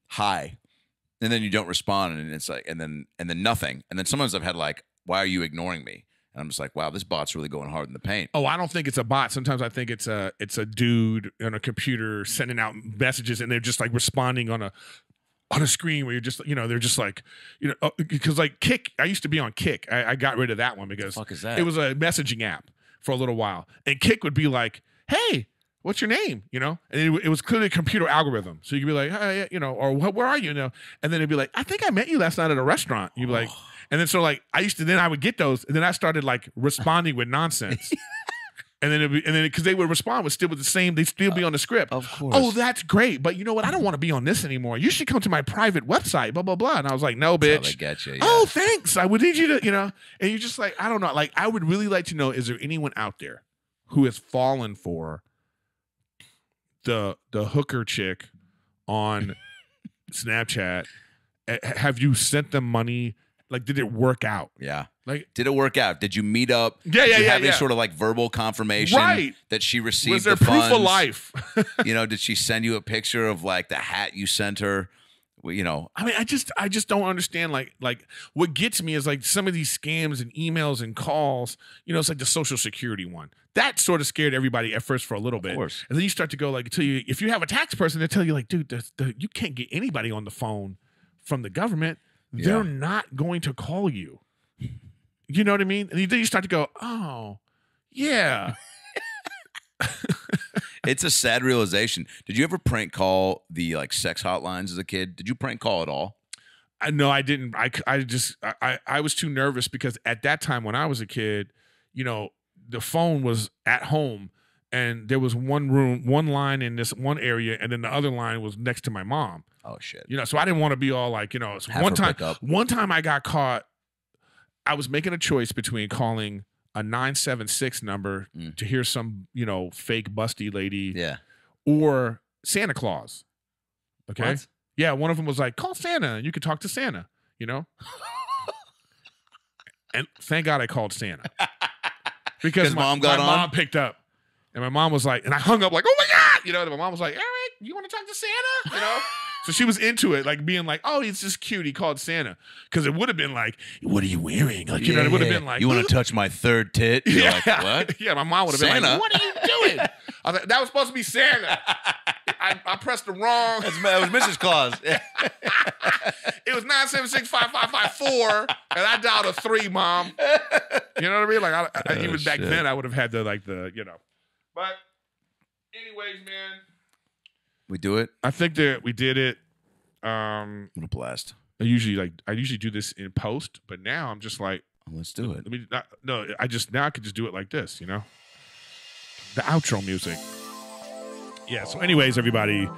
hi, and then you don't respond, and it's like, and then nothing, and then sometimes I've had like, why are you ignoring me? And I'm just like, wow, this bot's really going hard in the paint. Oh, I don't think it's a bot. Sometimes I think it's a dude on a computer sending out messages, and they're just like responding on a screen where you're just, they're just like, because like Kick, I used to be on Kick. I got rid of that one because what the fuck is that? It was a messaging app for a little while, and Kick would be like, hey, what's your name? And it was clearly a computer algorithm. So you could be like, hey, or where are you? And then it'd be like, I think I met you last night at a restaurant. You'd be like, and then so like I would get those, and then I started like responding with nonsense. And then because they would respond with the same, they'd still be on the script. Of course. Oh, that's great. But you know what? I don't want to be on this anymore. You should come to my private website, blah, blah, blah. And I was like, no, bitch. That's how they get you, yeah. Oh, thanks. I would need you to, and you're just like, I don't know. Like, I would really like to know, is there anyone out there who has fallen for the hooker chick on Snapchat? Have you sent them money? Like, did it work out? Yeah. Like, did it work out? Did you meet up? Yeah. Did you have any sort of like verbal confirmation that she received Was there the proof funds? of life? Did she send you a picture of like the hat you sent her? I mean, I just don't understand. Like what gets me is like some of these scams and emails and calls. It's like the Social Security one. That sort of scared everybody at first for a little bit. Of course. And then you start to go like, if you have a tax person, they tell you like, dude, you can't get anybody on the phone from the government. Yeah. They're not going to call you. You know what I mean? And then you start to go, oh, yeah. It's a sad realization. Did you ever prank call the like sex hotlines as a kid? Did you prank call at all? No, I didn't. I was too nervous because at that time when I was a kid, the phone was at home and there was one line in this one area, and then the other line was next to my mom. Oh shit. So I didn't want to be all like, so one time I got caught. I was making a choice between calling a 976 number to hear some, fake busty lady, or Santa Claus. Okay. What? Yeah, one of them was like, call Santa and you could talk to Santa, And thank God I called Santa. Because my mom picked up. And my mom was like, and I hung up like, oh my God, and my mom was like, Eric, you want to talk to Santa? So she was into it, like being like, oh, he's just cute. He called Santa. Because it would have been like, what are you wearing? Like, it would have been like, you want to touch my third tit? You're like, what? Yeah, my mom would have been like, what are you doing? I was like, that was supposed to be Santa. I pressed the wrong. That was Mrs. Claus. It was 976-5554, and I dialed a 3, Mom. You know what I mean? Like, even back then, I would have had the, But anyways, man. We do it? I think that we did it. What a blast. I usually do this in post, but now I'm just like, let's do it. I could just do it like this, The outro music. Yeah. So, anyways, everybody,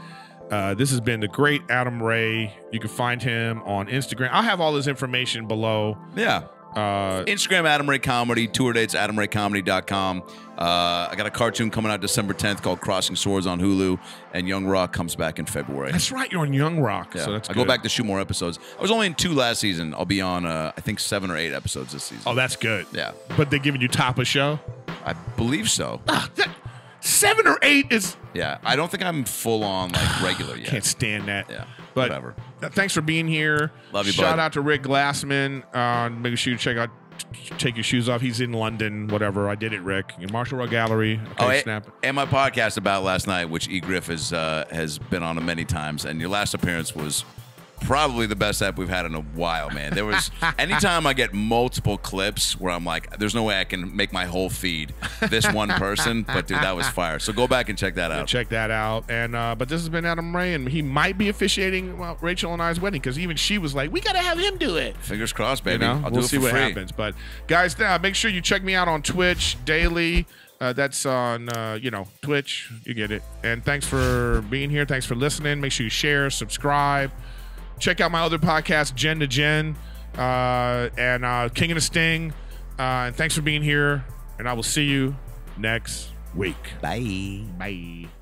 this has been the great Adam Ray. You can find him on Instagram. I'll have all this information below. Yeah. Instagram, Adam Ray Comedy. Tour dates, AdamRayComedy.com. I got a cartoon coming out December 10th called Crossing Swords on Hulu, and Young Rock comes back in February. That's right. You're on Young Rock. Yeah. So that's I good. go back to shoot more episodes. I was only in 2 last season. I'll be on, I think, 7 or 8 episodes this season. Oh, that's good. Yeah. But they're giving you top of show? I believe so. 7 or 8 is... Yeah. I don't think I'm full on, like, regular yet. Can't stand that. Yeah. But whatever. Thanks for being here. Love you, Shout bud. out to Rick Glassman. Make sure you check out Take Your Shoes Off. He's in London, whatever. I did it, Rick. Your Marshall Row Gallery. Okay, snap. And my podcast about last night, which E. Griff has been on many times, and your last appearance was probably the best app we've had in a while, man. There was anytime I get multiple clips where I'm like, there's no way I can make my whole feed this one person, but dude, that was fire. So go back and check that out. Check that out. And but this has been Adam Ray, and he might be officiating Rachel and I's wedding because even she was like, we got to have him do it. Fingers crossed, baby. You know? I'll we'll do it see for what free. happens. But guys, make sure you check me out on Twitch daily. That's on, Twitch. You get it. And thanks for being here. Thanks for listening. Make sure you share, subscribe. Check out my other podcast, Gen to Gen, and King of the Sting. And thanks for being here. And I will see you next week. Bye. Bye.